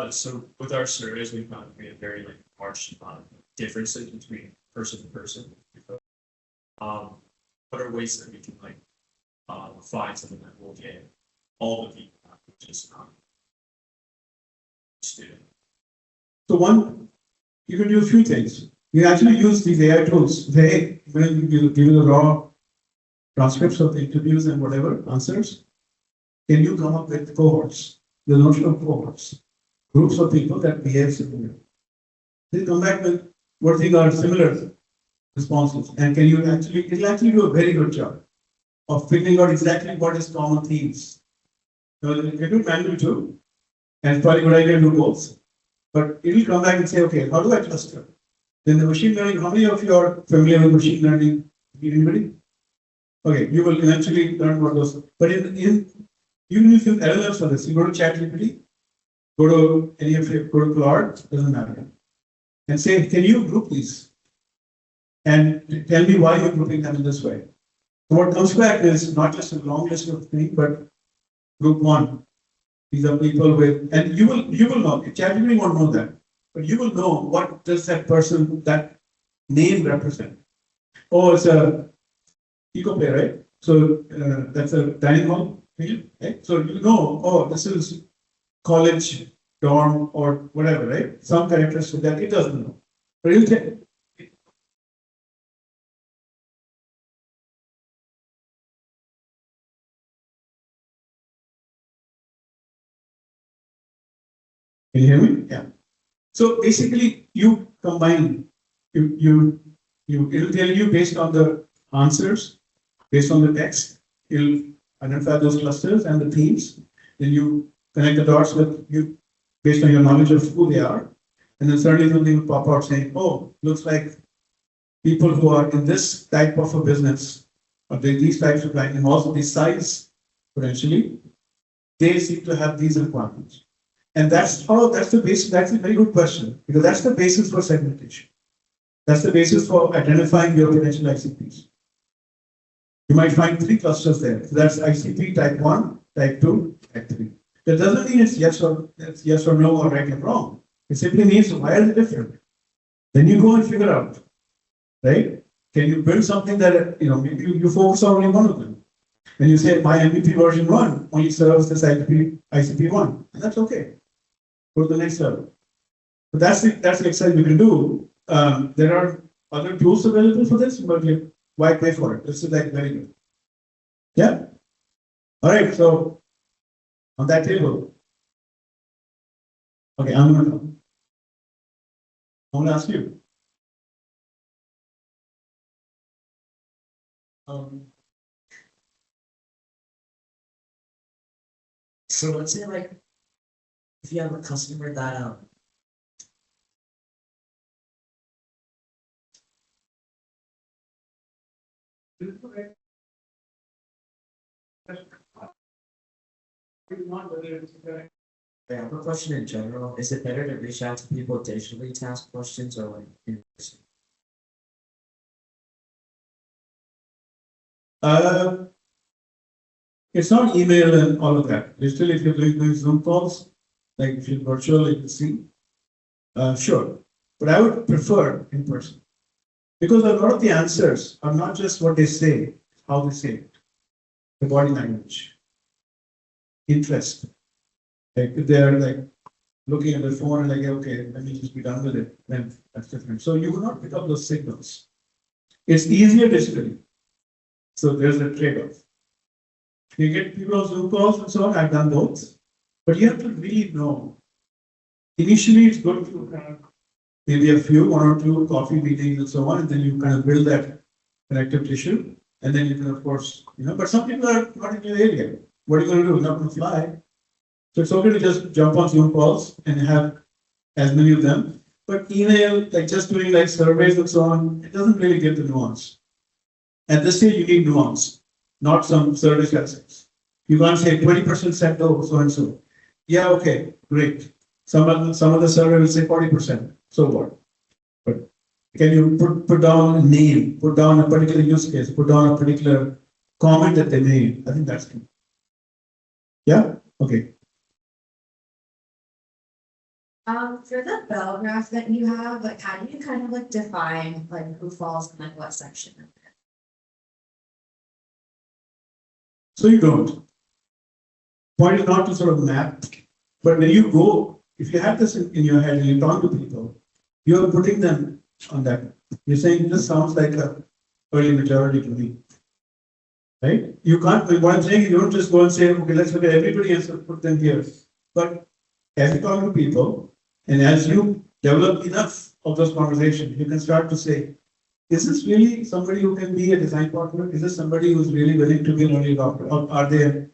Speaker 5: So with our surveys, we found we had very like harsh differences between person to person. What are ways that we can like find something that will get all the people, which is student.
Speaker 1: So one, you can do a few things. You actually use these AI tools. They will give you the raw transcripts of the interviews and whatever answers. Can you come up with cohorts? The notion of cohorts, groups of people that behave similarly. They come back with what they are similar responses, and can you actually? It'll actually do a very good job of figuring out exactly what is common themes. So you can do manual too, and it's probably a good idea to do both. But it'll come back and say, okay, how do I cluster? Then the machine learning, how many of you are familiar with machine learning? Anybody? Okay, you will eventually learn what those. But even if you LLMs for this, you go to ChatGPT, go to any of your, go to Claude, doesn't matter, and say, can you group these? And tell me why you're grouping them in this way. So what comes back is not just a long list of things, but group one. These are people with, and you will know. ChatGPT won't know that, but you will know what does that person, that name represent. Oh, it's a eco play, right? So that's a dining hall, right? So you know, oh, this is college dorm or whatever, right? Some characteristic that it doesn't know, but it'll tell. Can you hear me? Yeah. So basically, you combine, it'll tell you based on the answers, based on the text, it'll identify those clusters and the themes. Then you connect the dots with you based on your knowledge of who they are. And then suddenly something will pop out saying, oh, looks like people who are in this type of a business, or these types of clients, and also these size potentially, they seem to have these requirements. And that's the basis, that's a very good question, because that's the basis for segmentation. That's the basis for identifying your potential ICPs. You might find 3 clusters there. So that's ICP type 1, type 2, type 3. That doesn't mean it's yes or no or right and wrong. It simply means why are they different? Then you go and figure out, right? Can you build something that, maybe you focus on only one of them. And you say, my MVP version 1 only serves this ICP 1. And that's okay. Go to the next level. But that's the exercise we can do. There are other tools available for this, but why pay for it? This is like very good. Yeah. All right. So on that table, okay, I'm gonna ask you.
Speaker 6: So let's say like if you have a customer that I have a question in general. Is it better to reach out to people digitally to ask questions or like in person?
Speaker 1: It's not email and all of that. Digital, if you're doing Zoom calls, like if you're virtual, you can see. Sure. But I would prefer in person. Because a lot of the answers are not just what they say, how they say it, the body language. interest. Like if they're like looking at the phone and like, okay, let me just be done with it, then that's different. So you will not pick up those signals. It's easier digitally. So there's a trade-off. You get people on Zoom calls and so on, I've done both. But you have to really know. Initially, it's good to have maybe a few, one or two coffee meetings and so on, and then you kind of build that connective tissue. And then you can, of course, but some people are not in your area. What are you going to do? You're not going to fly. So it's okay to just jump on Zoom calls and have as many of them. But email, like just doing like surveys and so on, it doesn't really give the nuance. At this stage, you need nuance, not some service assets. You can't say 20% said no, so and so. Yeah, okay, great. Some of the survey will say 40%. So what? But can you put down a name, put down a particular use case, put down a particular comment that they made? I think that's key. Yeah? Okay.
Speaker 7: For the bell graph that you have, like, how do you kind of like define like who falls in like what section?
Speaker 1: So you don't. Point is not to sort of map, but when you go, if you have this in your head and you talk to people, you're putting them on that. You're saying this sounds like a early majority to me. Right? You can't, what I'm saying is you don't just go and say, okay, let's look at everybody and put them here. But as you talk to people, and as you develop enough of those conversations, you can start to say, is this really somebody who can be a design partner? Is this somebody who's really willing to be an early adopter? Or are they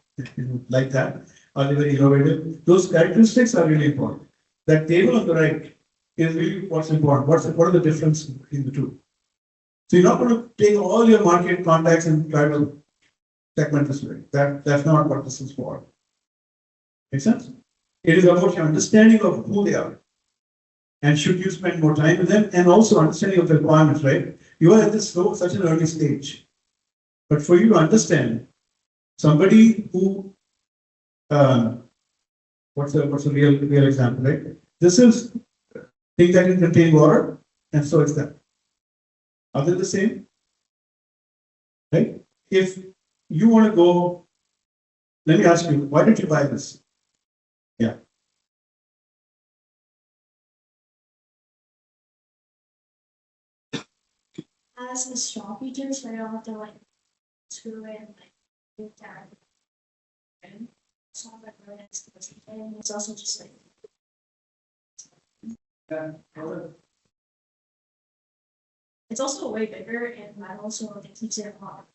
Speaker 1: like that? Are they very innovative? Those characteristics are really important. That table on the right is really what's important. What are the differences between the two? So you're not going to take all your market contacts and try to segment this way. That's not what this is for. Make sense? It is about your understanding of who they are. And should you spend more time with them, and also understanding of the requirements, right? You are at this such an early stage. But for you to understand somebody who, what's a real example, right? This is thing that can contain water, and so is that. Are they the same? Right? If you want to go, let me ask you, why did you buy this? Yeah.
Speaker 4: As the straw features, so I don't have to like screw in like do that. And it's not like right next to the and it's also just like it's also way bigger and that also it keeps it hot.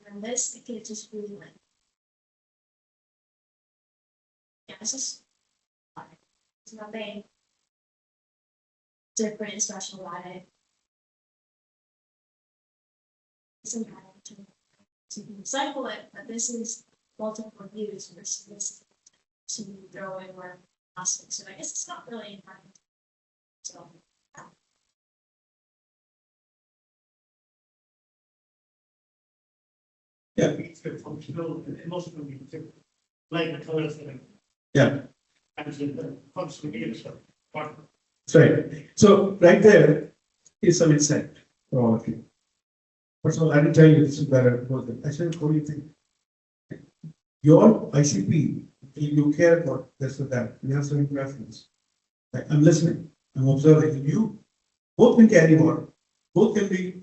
Speaker 4: And this it can just really like yeah, it's just it's nothing different and special about it. Some kind of to recycle it, but this is multiple use versus to throw away more plastic. So I guess it's not really important. So
Speaker 1: Yeah.
Speaker 8: It's good functional and most of them you can like the colors that are
Speaker 1: Yeah.
Speaker 8: actually the functional use of part.
Speaker 1: That's right. So right there is some insight for all of you. First of all, I didn't tell you this is better. I said, what do you think? Your ICP, you care about this or that. You have certain preference. Like, I'm listening. I'm observing. You both can carry water. Both can be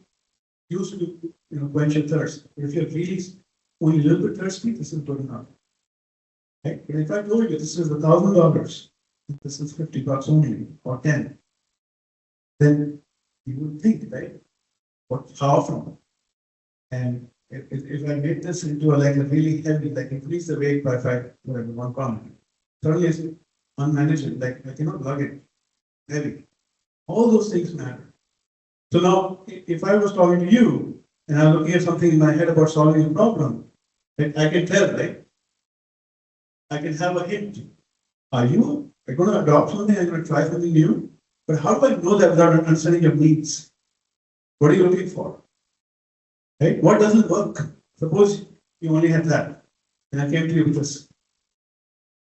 Speaker 1: used to quench your thirst. If you're really only a little bit thirsty, this is good enough. Right? But if I told you this is $1,000, this is $50 only, or 10, then you would think, right? How often? And if I make this into a really heavy, like increase the weight by 1 pound, suddenly it's unmanageable, like I cannot lug it heavy. All those things matter. So now, if I was talking to you and I'm looking at something in my head about solving a problem, I can tell, right? I can have a hint. Are you going to adopt something? I'm going to try something new? But how do I know that without understanding your needs? What are you looking for? Right? What doesn't work? Suppose you only had that, and I came to you with this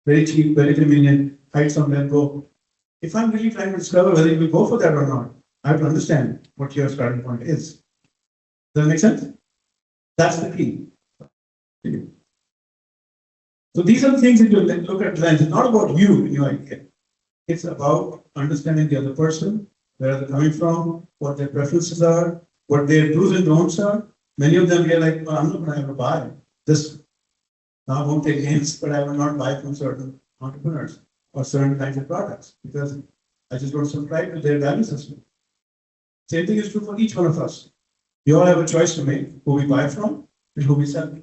Speaker 1: very cheap, very convenient, hide somewhere, go. If I'm really trying to discover whether you will go for that or not, I have to understand what your starting point is. Does that make sense? That's the key. So these are the things that you look at lens. It's not about you and your idea. It's about understanding the other person, where they're coming from, what their preferences are, what their do's and don'ts are. Many of them, we are like, well, I'm not going to ever buy this. Now I won't take names, but I will not buy from certain entrepreneurs or certain kinds of products because I just don't subscribe to their value system. Same thing is true for each one of us. We all have a choice to make who we buy from and who we sell.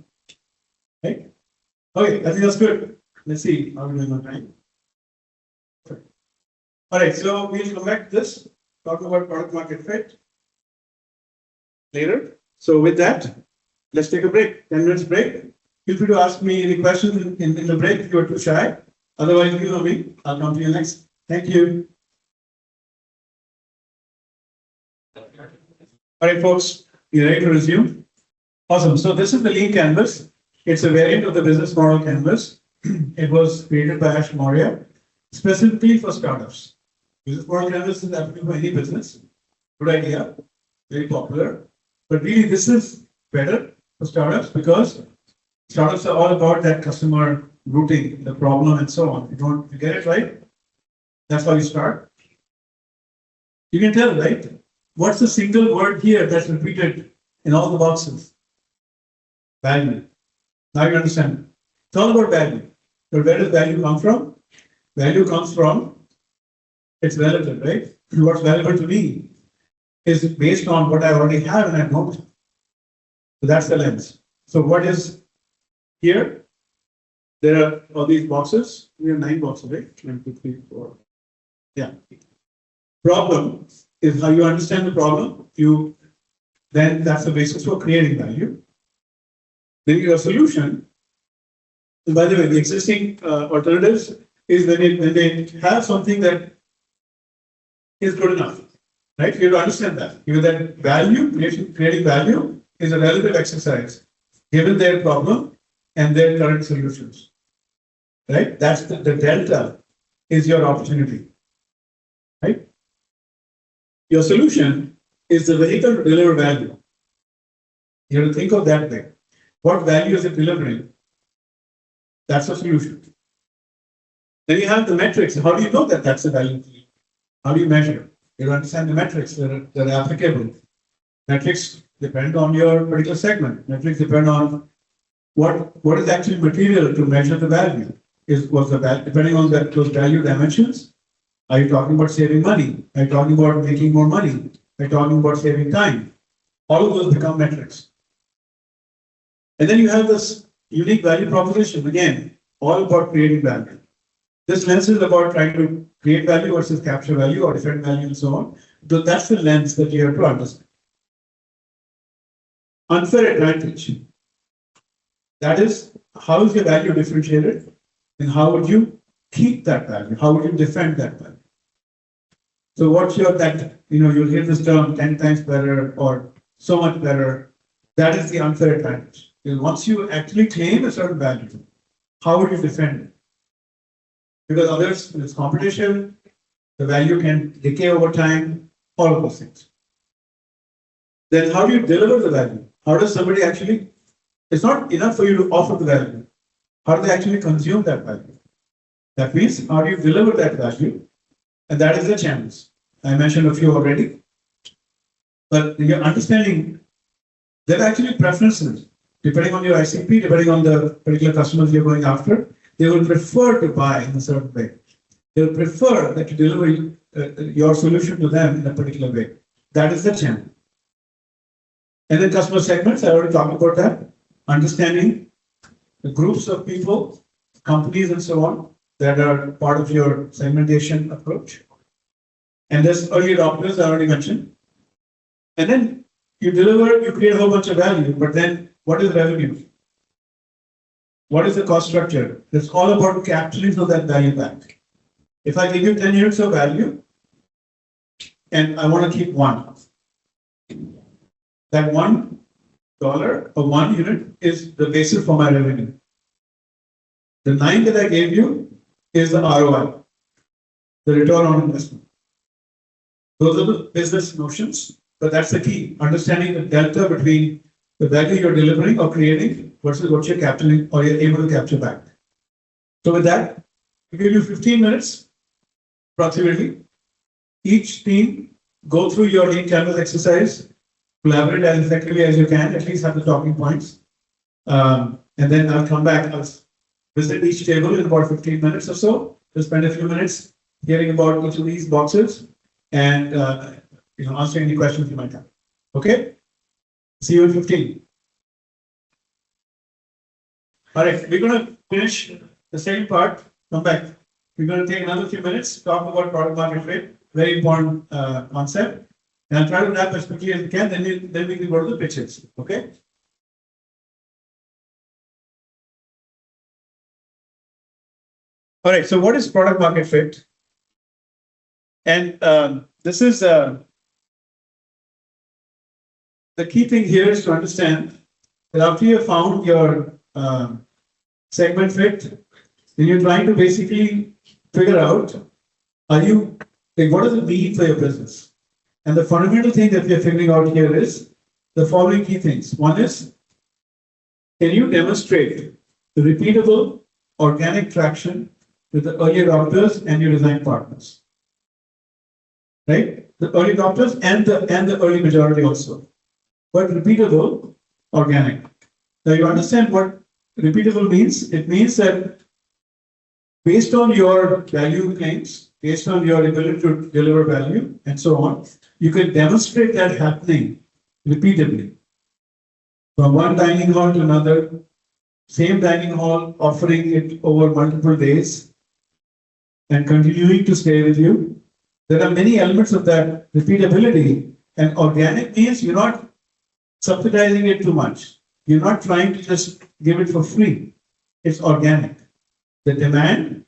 Speaker 1: Right? Okay, I think that's good. Let's see how we're doing on time. All right, so we'll come back to this, talk about product market fit later. So with that, let's take a break, 10 minutes break. Feel free to ask me any questions in the break if you're too shy. Otherwise, you know me. I'll come to you next. Thank you. All right, folks, you ready to resume? Awesome. So this is the lean canvas. It's a variant of the business model canvas. It was created by Ash Maurya specifically for startups. Business model canvas is applicable for any business. Good idea. Very popular. But really, this is better for startups because startups are all about that customer routing, the problem, and so on. If you get it right, that's how you start. You can tell, right? What's the single word here that's repeated in all the boxes? Value. Now you understand. It's all about value. But where does value come from? Value comes from, it's relative, right? What's valuable to me is based on what I already have and I don't. So that's the lens. So what is here? There are all these boxes. We have 9 boxes, right? 1, 2, 3, 4. Yeah. Problem is how you understand the problem. Then that's the basis for creating value. Then your solution. And by the way, the existing alternatives is when they have something that is good enough, right? You have to understand that. That value, creating value is a relative exercise given their problem and their current solutions, right? That's the delta is your opportunity, right? Your solution is the vehicle to deliver value. You have to think of that way. What value is it delivering? That's a solution. Then you have the metrics. How do you know that that's a value? How do you measure? You understand the metrics that are applicable. Metrics depend on your particular segment. Metrics depend on what is actually material to measure the value. Depending on those value dimensions? Are you talking about saving money? Are you talking about making more money? Are you talking about saving time? All of those become metrics. And then you have this unique value proposition. Again, all about creating value. This lens is about trying to create value versus capture value or defend value and so on. So that's the lens that you have to understand. Unfair advantage. That is, how is your value differentiated and how would you keep that value? How would you defend that value? So what's you'll hear this term 10 times better or so much better. That is the unfair advantage. Because once you actually claim a certain value, how would you defend it? Because others, it's competition, the value can decay over time, all of those things. Then how do you deliver the value? How does somebody actually, it's not enough for you to offer the value. How do they actually consume that value? That means, how do you deliver that value? And that is the channels. I mentioned a few already. But you're understanding, there are actually preferences. Depending on your ICP, depending on the particular customers you're going after, they will prefer to buy in a certain way. They will prefer that you deliver your solution to them in a particular way. That is the channel. And then customer segments, I already talked about that. Understanding the groups of people, companies and so on that are part of your segmentation approach. And there's early adopters, I already mentioned. And then you create a whole bunch of value, but then what is revenue? What is the cost structure? It's all about capturing some of that value back. If I give you 10 units of value and I want to keep 1, that $1 or 1 unit is the basis for my revenue. The 9 that I gave you is the ROI, the return on investment. Those are the business notions, but that's the key. Understanding the delta between the value you're delivering or creating versus what you're capturing or you're able to capture back. So with that, we give you 15 minutes approximately. Each team go through your lean canvas exercise, collaborate as effectively as you can, at least have the talking points. And then I'll come back, I'll visit each table in about 15 minutes or so, to spend a few minutes hearing about each of these boxes and answering any questions you might have. Okay? See you in 15. All right, we're going to finish the second part. Come back. We're going to take another few minutes, talk about product market fit, very important concept. And I'll try to wrap as quickly as we can, then we can go to the pitches. Okay? All right, so what is product market fit? And this is the key thing here is to understand that after you have found your segment fit, then you're trying to basically figure out, what does it mean for your business? And the fundamental thing that we are figuring out here is the following key things. One is, can you demonstrate the repeatable organic traction with the early adopters and your design partners? Right? The early adopters and the early majority also. But repeatable, organic. Now you understand what repeatable means? It means that based on your value claims, based on your ability to deliver value and so on, you can demonstrate that happening repeatedly. From one dining hall to another, same dining hall, offering it over multiple days and continuing to stay with you. There are many elements of that repeatability, and organic means you're not subsidizing it too much. You're not trying to just give it for free. It's organic. The demand,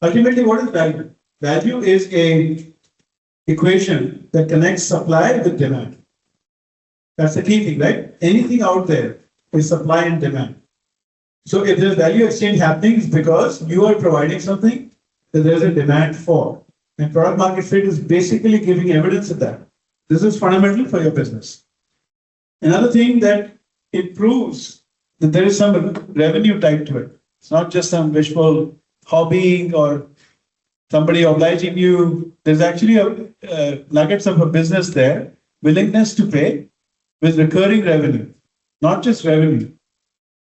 Speaker 1: ultimately, what is value? Value is a equation that connects supply with demand. That's the key thing, right? Anything out there is supply and demand. So if there's value exchange happening, it's because you are providing something that there's a demand for. And product market fit is basically giving evidence of that. This is fundamental for your business. Another thing that it proves that there is some revenue tied to it. It's not just some wishful hobbying or somebody obliging you. There's actually a nuggets of a business there, willingness to pay with recurring revenue, not just revenue.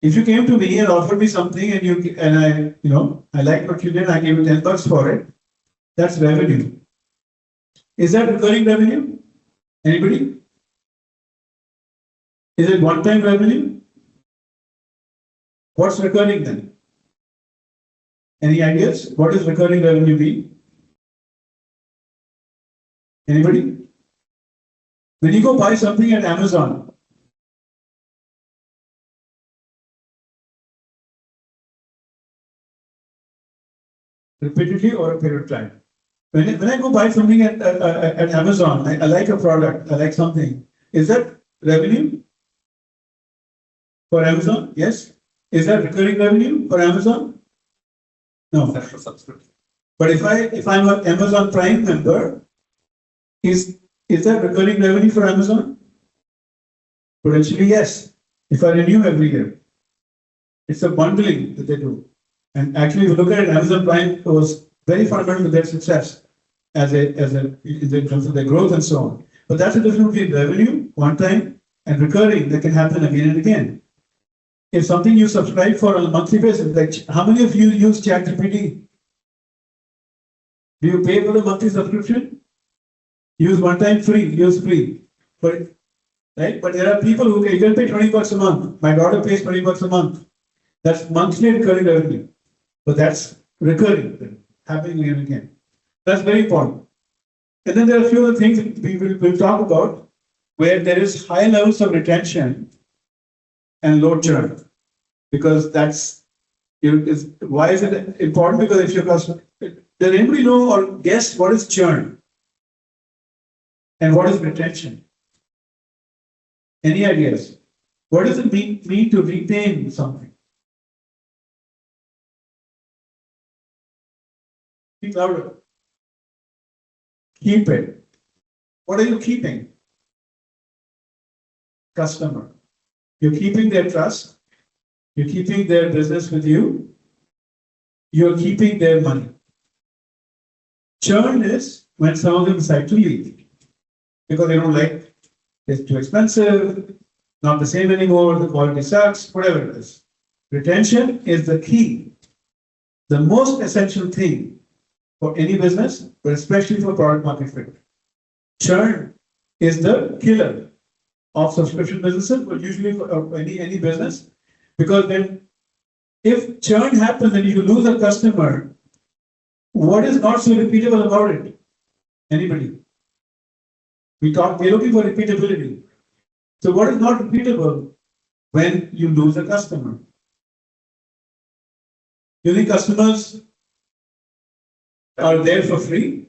Speaker 1: If you came to me and offered me something I liked what you did, I gave you $10 for it, that's revenue. Is that recurring revenue? Anybody? Is it one-time revenue? What's recurring then? Any ideas? What does recurring revenue mean? Anybody? When you go buy something at Amazon, repeatedly over a period of time. When I go buy something at Amazon, I like a product, I like something. Is that revenue for Amazon? Yes. Is that recurring revenue for Amazon? No. That's for subscription. But if I'm an Amazon Prime member, is that recurring revenue for Amazon? Potentially yes. If I renew every year, it's a bundling that they do. And actually, if you look at it, Amazon Prime was very fundamental to their success in terms of their growth and so on. But that's the difference between revenue, one time, and recurring that can happen again and again. If something you subscribe for on a monthly basis, like how many of you use ChatGPT? Do you pay for the monthly subscription? Use one time free, use free. But there are people who you can pay $20 a month. My daughter pays $20 a month. That's monthly recurring revenue. But that's recurring, happening again and again. That's very important. And then there are a few other things that we'll talk about where there is high levels of retention and low churn. Because why is it important? Because if your customer, does anybody know or guess what is churn? And what is retention? Any ideas? What does it mean to retain something? Speak louder. Keep it. What are you keeping? Customer. You're keeping their trust. You're keeping their business with you. you're keeping their money. Churn is when some of them decide to leave because they don't like it's too expensive, not the same anymore, the quality sucks, whatever it is. Retention is the key, the most essential thing for any business, but especially for product market fit. Churn is the killer of subscription businesses, but usually for any business, because then if churn happens and you lose a customer, what is not so repeatable about it? Anybody? We're looking for repeatability. So what is not repeatable when you lose a customer? You think customers are there for free?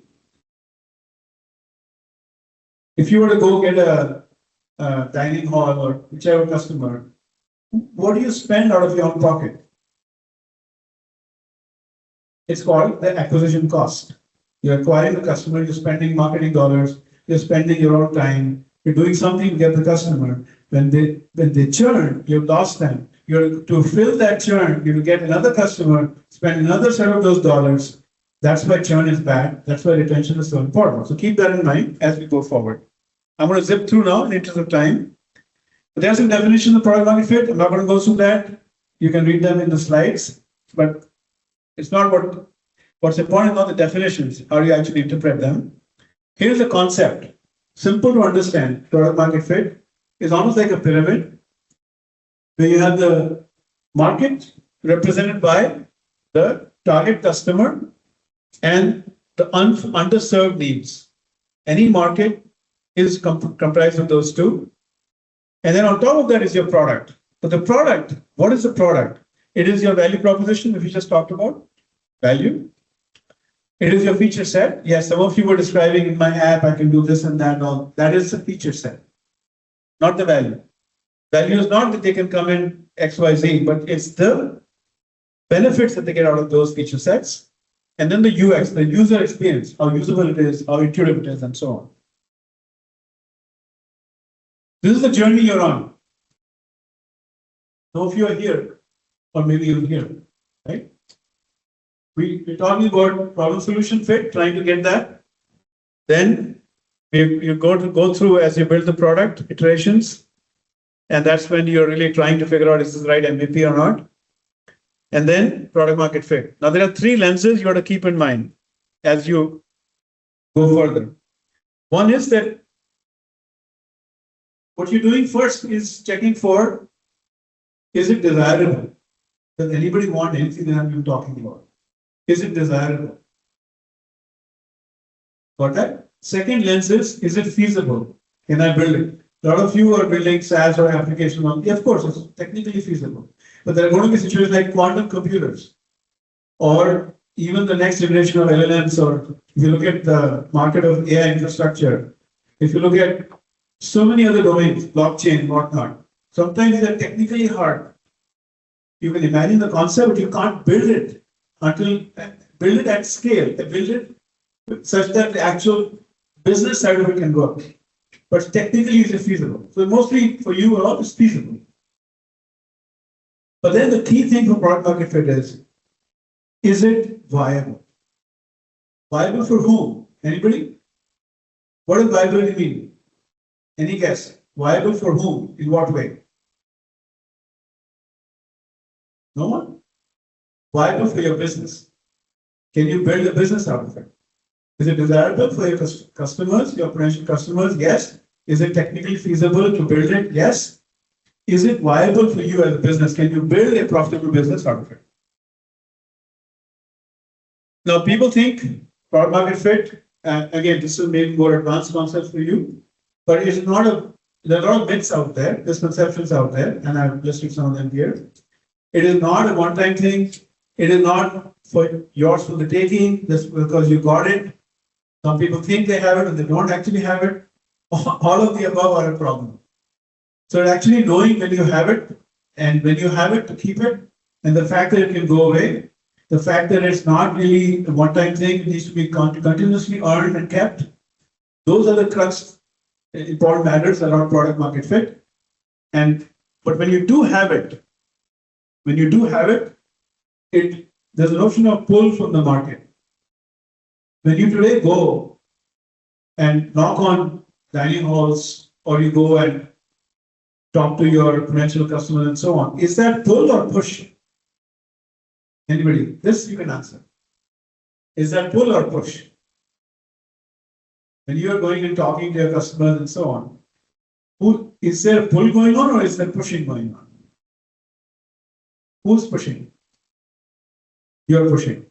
Speaker 1: If you were to go get a dining hall or whichever customer, what do you spend out of your own pocket? It's called the acquisition cost. You're acquiring the customer, you're spending marketing dollars, you're spending your own time, you're doing something to get the customer. When they churn, you've lost them. You're to fill that churn, you will get another customer, spend another set of those dollars. That's why churn is bad. That's why retention is so important. So keep that in mind as we go forward. I'm going to zip through now in the interest of time. But there are some definitions of product market fit. I'm not going to go through that. You can read them in the slides, but it's not what's important, not the definitions, how you actually interpret them. Here's the concept. Simple to understand. Product market fit is almost like a pyramid where you have the market represented by the target customer and the underserved needs. Any market is comprised of those two. And then on top of that is your product. But the product, what is the product? It is your value proposition, which we just talked about, value. It is your feature set. Yes, some of you were describing in my app, I can do this and that. No, that is the feature set, not the value. Value is not that they can come in X, Y, Z, but it's the benefits that they get out of those feature sets. And then the UX, the user experience, how usable it is, how intuitive it is, and so on. This is the journey you're on. Some of you are here, or maybe you're here, right? We're talking about problem solution fit, trying to get that. Then you go through as you build the product, iterations. And that's when you're really trying to figure out is this the right MVP or not. And then product market fit. Now there are three lenses you have to keep in mind as you go further. One is that what you're doing first is checking for, is it desirable? Does anybody want anything that I'm talking about? Is it desirable? Got that? Second lens is it feasible? Can I build it? A lot of you are building SaaS or application. Yeah, of course, it's technically feasible. But there are going to be situations like quantum computers or even the next generation of LLMs, or if you look at the market of AI infrastructure, if you look at so many other domains, blockchain, whatnot, sometimes they're technically hard. You can imagine the concept, but you can't build it until build it at scale, build it such that the actual business side of it can work. But technically, is it feasible? So mostly for you, all is feasible. But then the key thing for product market fit is it viable? Viable for whom? Anybody? What does viability mean? Any guess? Viable for whom? In what way? No one? Viable for your business. Can you build a business out of it? Is it desirable for your customers, your potential customers? Yes. Is it technically feasible to build it? Yes. Is it viable for you as a business? Can you build a profitable business out of it? Now, people think product market fit, again, this is maybe more advanced concept for you, but it's not there are a lot of myths out there, misconceptions out there, and I've listed some of them here. It is not a one-time thing. It is not for yours for the taking, just because you got it. Some people think they have it and they don't actually have it. All of the above are a problem. So actually knowing when you have it and when you have it to keep it, and the fact that it can go away, the fact that it's not really a one-time thing, it needs to be continuously earned and kept. Those are the crux, important matters around product market fit. But when you do have it, there's a notion of pull from the market. When you today go and knock on dining halls, or you go and talk to your potential customers and so on, is that pull or push? Anybody? This you can answer. Is that pull or push? When you are going and talking to your customers and so on, is there a pull going on or is there pushing going on? Who's pushing? You're pushing.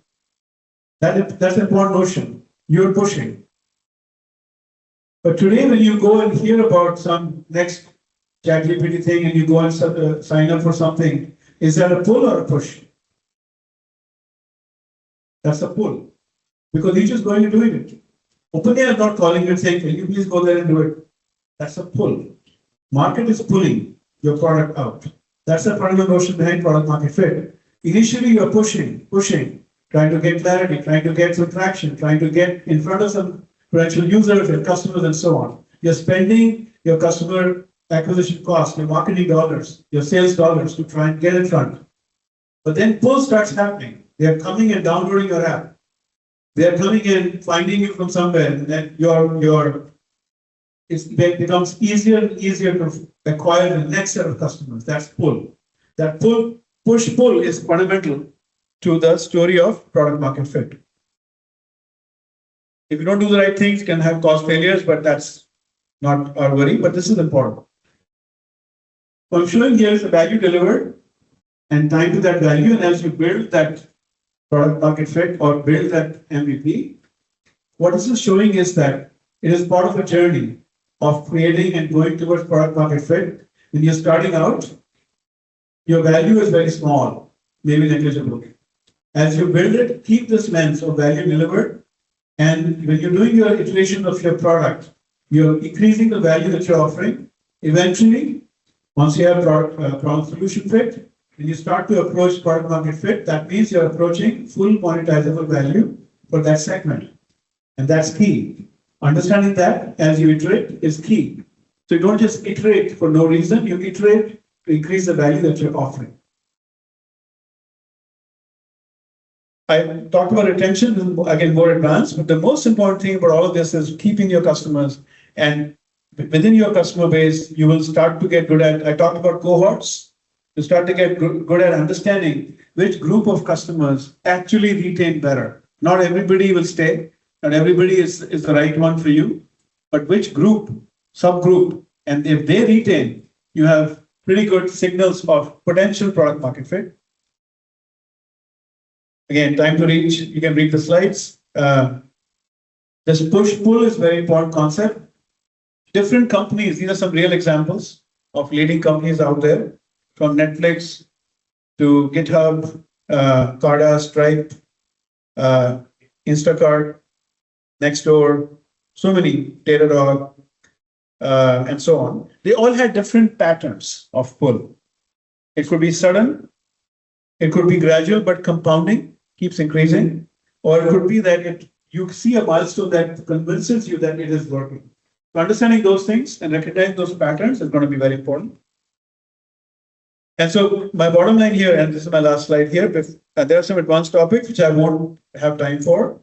Speaker 1: That's an important notion. You're pushing. But today, when you go and hear about some next ChatGPT thing and you go and sign up for something, is that a pull or a push? That's a pull. Because you're just going and doing it. OpenAI is not calling you and saying, can you please go there and do it? That's a pull. Market is pulling your product out. That's the fundamental notion behind product market fit. Initially, you're pushing, trying to get clarity, trying to get some traction, trying to get in front of some potential users and customers and so on. You're spending your customer acquisition cost, your marketing dollars, your sales dollars to try and get in front. But then pull starts happening. They are coming and downloading your app. They are coming in, finding you from somewhere, and then it becomes easier and easier to acquire the next set of customers. That's pull. That push-pull is fundamental to the story of product market fit. If you don't do the right things, you can have cost failures, but that's not our worry, but this is important. What I'm showing here is the value delivered and time to that value, and as you build that product market fit or build that MVP, what this is showing is that it is part of a journey of creating and going towards product market fit. When you're starting out, your value is very small, maybe negligible. As you build it, keep this lens of value delivered. And when you're doing your iteration of your product, you're increasing the value that you're offering. Eventually, once you have product solution fit, when you start to approach product market fit, that means you're approaching full monetizable value for that segment. And that's key. Understanding that as you iterate is key. So you don't just iterate for no reason, you iterate to increase the value that you're offering. I talked about retention, again, more advanced, but the most important thing about all of this is keeping your customers. And within your customer base, you will start to get good at, I talked about cohorts, you start to get good at understanding which group of customers actually retain better. Not everybody will stay, not everybody is the right one for you, but which group, subgroup, and if they retain, you have pretty good signals of potential product market fit. Again, time to reach, you can read the slides. This push-pull is a very important concept. Different companies, these are some real examples of leading companies out there, from Netflix to GitHub, Carda, Stripe, Instacart, Nextdoor, so many, Datadog, and so on. They all had different patterns of pull. It could be sudden, it could be gradual but compounding, keeps increasing, or it could be that you see a milestone that convinces you that it is working. So understanding those things and recognizing those patterns is going to be very important. And so my bottom line here, and this is my last slide here, there are some advanced topics which I won't have time for,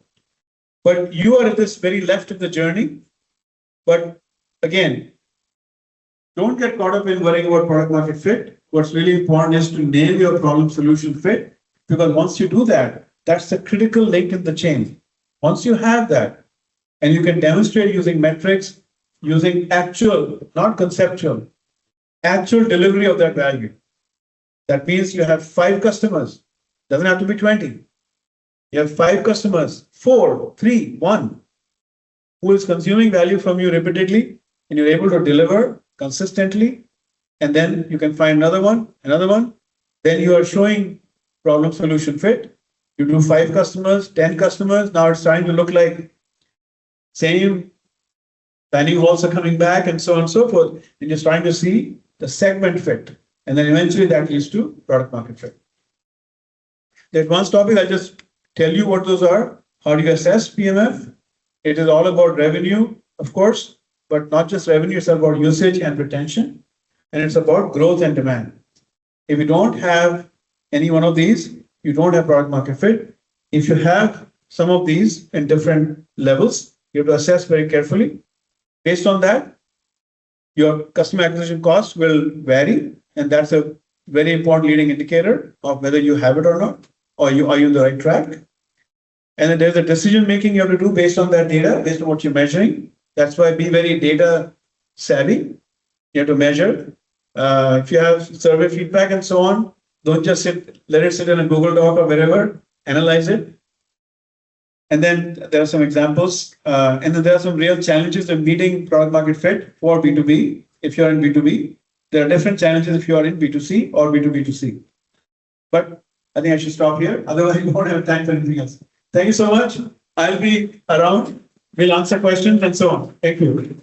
Speaker 1: but you are at this very left of the journey. But again, don't get caught up in worrying about product market fit. What's really important is to nail your problem solution fit, because once you do that, that's the critical link in the chain. Once you have that, and you can demonstrate using metrics, using actual, not conceptual, actual delivery of that value. That means you have 5 customers, doesn't have to be 20. You have 5 customers, 4, 3, 1, who is consuming value from you repeatedly, and you're able to deliver consistently, and then you can find another one, then you are showing problem solution fit. You do 5 customers, 10 customers, now it's starting to look like same dining halls are coming back and so on and so forth, and you're starting to see the segment fit, and then eventually that leads to product market fit. The advanced topic, I'll just tell you what those are. How do you assess PMF? It is all about revenue, of course, but not just revenue, it's about usage and retention, and it's about growth and demand. If you don't have any one of these, you don't have product market fit. If you have some of these in different levels, you have to assess very carefully. Based on that, your customer acquisition costs will vary, and that's a very important leading indicator of whether you have it or not, or are you on the right track. And then there's a decision making you have to do based on that data, based on what you're measuring. That's why be very data savvy. You have to measure. If you have survey feedback and so on, don't just let it sit in a Google Doc or wherever, analyze it. And then there are some examples, and then there are some real challenges in meeting product market fit for B2B. If you're in B2B, there are different challenges if you are in B2C or B2B2C. But I think I should stop here. Otherwise, we won't have time for anything else. Thank you so much. I'll be around. We'll answer questions and so on. Thank you.